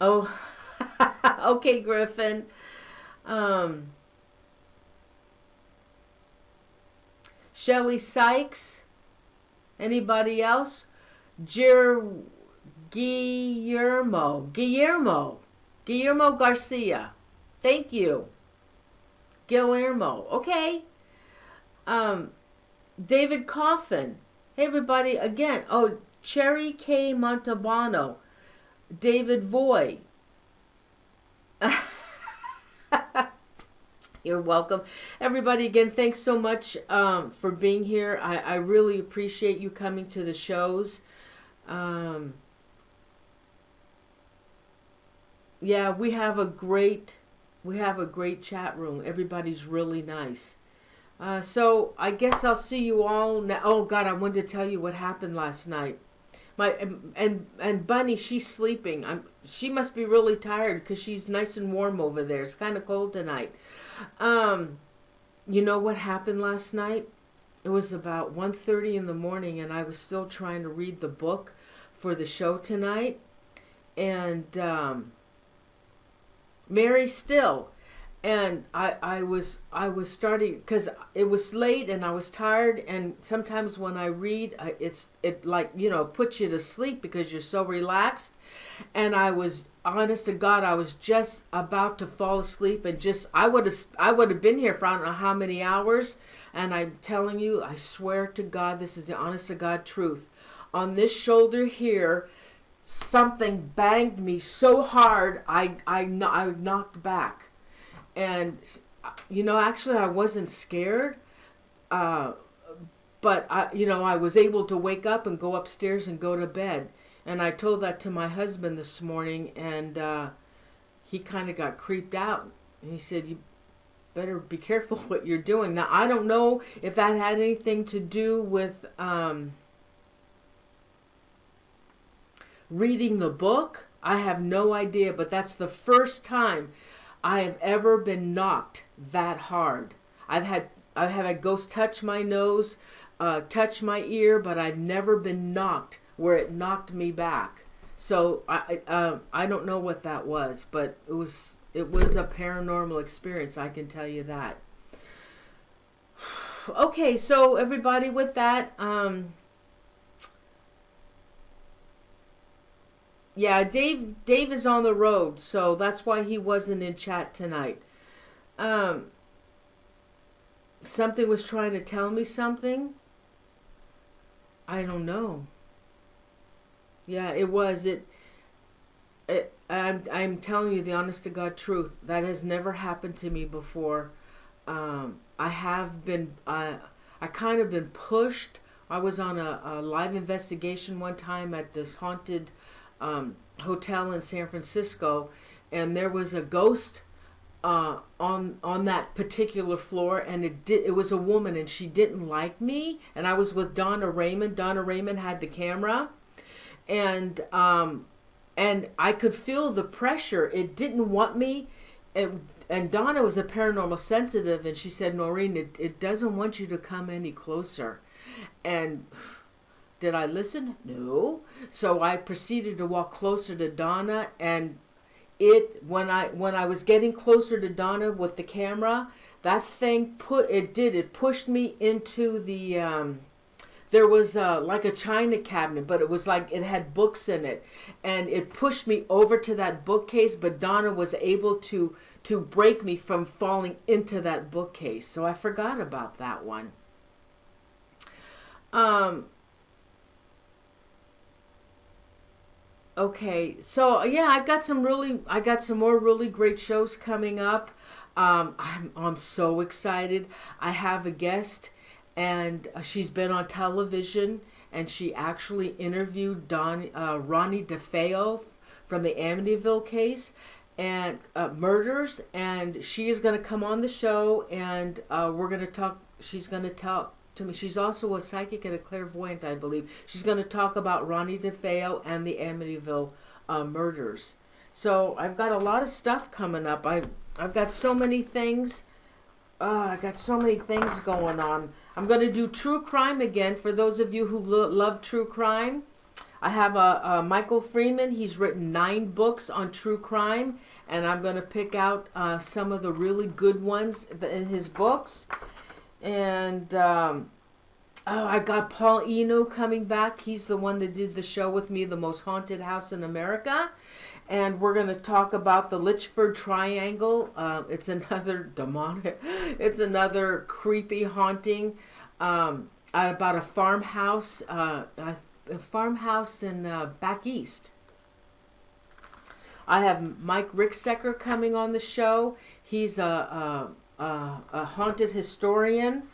Oh, okay, Griffin. Shelly Sykes. Anybody else? Guillermo Garcia. Thank you. Guillermo. Okay. David Coffin. Hey, everybody. Again. Oh, Cherry K. Montalbano. David Voy. You're welcome. Everybody, again, thanks so much for being here. I really appreciate you coming to the shows. Yeah, we have a great chat room. Everybody's really nice. So I guess I'll see you all now. Oh God, I wanted to tell you what happened last night. And Bunny, she's sleeping. She must be really tired because she's nice and warm over there. It's kind of cold tonight. You know what happened last night? It was about 1:30 in the morning, and I was still trying to read the book for the show tonight. And Mary Still. And I was starting, because it was late and I was tired, and sometimes when I read, it like, puts you to sleep because you're so relaxed. And I was, honest to God, I was just about to fall asleep, and I would have been here for I don't know how many hours. And I'm telling you, I swear to God, this is the honest to God truth. On this shoulder here, something banged me so hard, I knocked back. And, actually I wasn't scared, but I was able to wake up and go upstairs and go to bed. And I told that to my husband this morning, and he kind of got creeped out. And he said, "You better be careful what you're doing." Now, I don't know if that had anything to do with reading the book. I have no idea, but that's the first time I have ever been knocked that hard. I've had ghosts touch my nose, touch my ear, but I've never been knocked where it knocked me back. So I don't know what that was, but it was a paranormal experience, I can tell you that. Okay, so everybody, with that, yeah, Dave is on the road, so that's why he wasn't in chat tonight. Something was trying to tell me something. I don't know. Yeah, it was. I'm telling you the honest to God truth. That has never happened to me before. I kind of been pushed. I was on a live investigation one time at this haunted hotel in San Francisco, and there was a ghost on that particular floor, and it was a woman, and she didn't like me, and I was with Donna Raymond. Donna Raymond had the camera, and I could feel the pressure. It didn't want me, and Donna was a paranormal sensitive, and she said, "Noreen, it doesn't want you to come any closer." And did I listen? No. So I proceeded to walk closer to Donna, and when I was getting closer to Donna with the camera, that thing it pushed me into the there was like a china cabinet, but it was like it had books in it, and it pushed me over to that bookcase, but Donna was able to break me from falling into that bookcase. So I forgot about that one. Okay, so yeah, I got some more really great shows coming up. I'm so excited. I have a guest, and she's been on television, and she actually interviewed Ronnie DeFeo from the Amityville case and murders, and she is going to come on the show, and we're going to talk. She's going to talk to me. She's also a psychic and a clairvoyant, I believe. She's going to talk about Ronnie DeFeo and the Amityville murders. So I've got a lot of stuff coming up. I've got so many things. I got so many things going on. I'm going to do true crime again for those of you who love true crime. I have a Michael Freeman. He's written 9 books on true crime, and I'm going to pick out some of the really good ones in his books. And I got Paul Eno coming back. He's the one that did the show with me, The Most Haunted House in America. And we're going to talk about the Litchford Triangle. It's another demonic, it's another creepy haunting about a farmhouse in back east. I have Mike Ricksecker coming on the show. He's a haunted historian.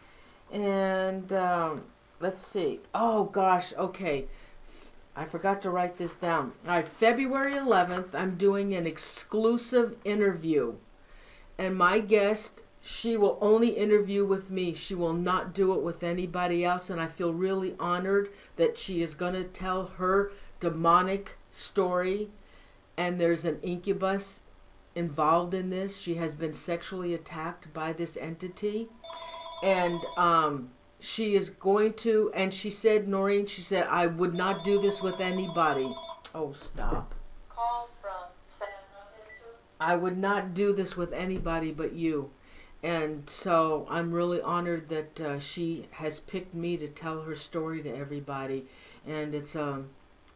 And let's see. Oh gosh, okay. I forgot to write this down. All right, February 11th, I'm doing an exclusive interview. And my guest, she will only interview with me. She will not do it with anybody else. And I feel really honored that she is going to tell her demonic story. And there's an incubus involved in this. She has been sexually attacked by this entity. And she is going to, and she said, Noreen, she said, I would not do this with anybody. Oh, stop. Call from I would not do this with anybody but you. And so I'm really honored that she has picked me to tell her story to everybody. And it's a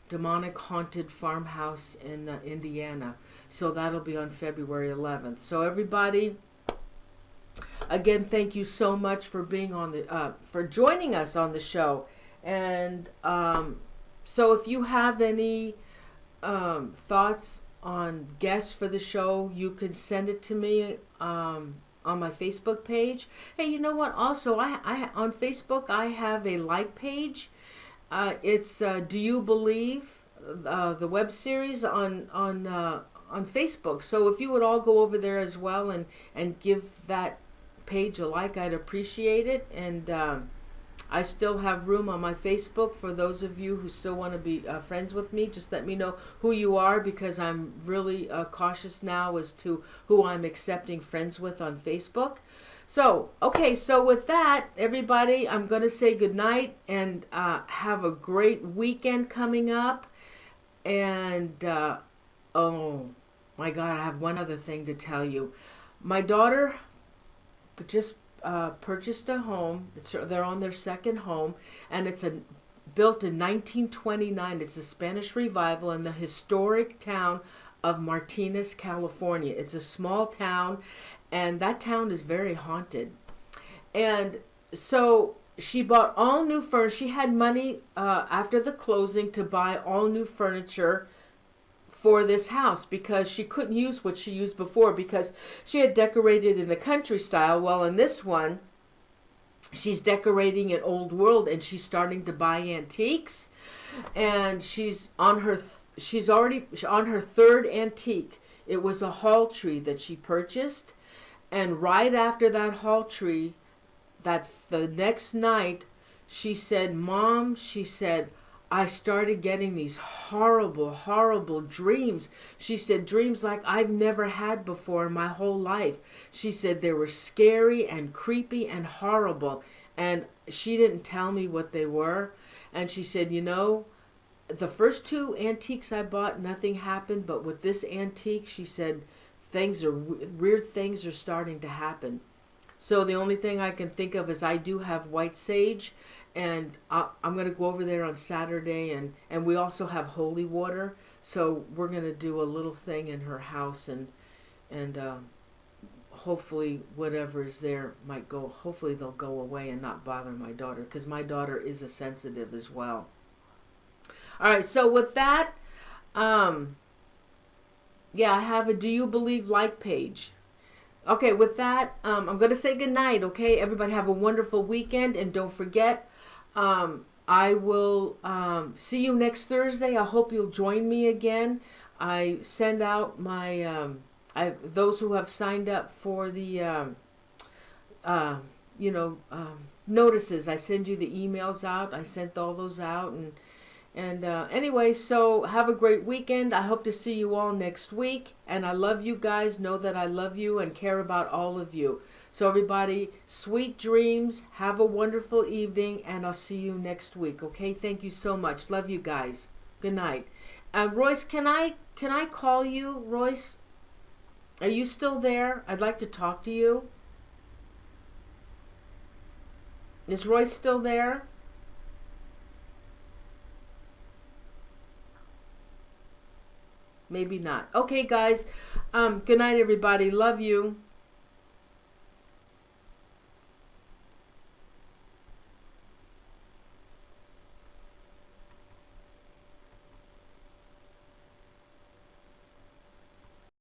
demonic haunted farmhouse in Indiana. So that'll be on February 11th. So everybody, again, thank you so much for being on the for joining us on the show. And so if you have any thoughts on guests for the show, you can send it to me on my Facebook page. Hey, you know what? Also, I on Facebook I have a like page. It's Do You Believe, the web series on Facebook. So if you would all go over there as well and give that page a like, I'd appreciate it. And I still have room on my Facebook for those of you who still want to be friends with me. Just let me know who you are, because I'm really cautious now as to who I'm accepting friends with on Facebook. So, okay, so with that, everybody, I'm going to say goodnight and have a great weekend coming up. And, oh my God, I have one other thing to tell you. My daughter just purchased a home. They're on their second home, and it's built in 1929. It's a Spanish revival in the historic town of Martinez, California. It's a small town, and that town is very haunted. And so she bought all new furniture. She had money after the closing to buy all new furniture for this house, because she couldn't use what she used before, because she had decorated in the country style. Well, in this one, she's decorating in old world, and she's starting to buy antiques, and she's already on her third antique. It was a hall tree that she purchased, and right after that hall tree, that the next night, she said, Mom, she said, I started getting these horrible, horrible dreams. She said, dreams like I've never had before in my whole life. She said they were scary and creepy and horrible. And she didn't tell me what they were. And she said, you know, the first 2 antiques I bought, nothing happened. But with this antique, she said, weird things are starting to happen. So the only thing I can think of is I do have white sage. And I'm going to go over there on Saturday, and we also have holy water. So we're going to do a little thing in her house, and hopefully whatever is there might go. Hopefully they'll go away and not bother my daughter, because my daughter is a sensitive as well. All right, so with that, yeah, I have a Do You Believe like page. Okay, with that, I'm going to say goodnight, okay? Everybody have a wonderful weekend, and don't forget, I will see you next Thursday. I hope you'll join me again. I send out my, those who have signed up for the, you know, notices. I send you the emails out. I sent all those out, and anyway, so have a great weekend. I hope to see you all next week. And I love you guys. Know that I love you and care about all of you. So everybody, sweet dreams. Have a wonderful evening. And I'll see you next week. Okay? Thank you so much. Love you guys. Good night. Royce, can I call you? Royce, are you still there? I'd like to talk to you. Is Royce still there? Maybe not. Okay, guys. Good night, everybody. Love you.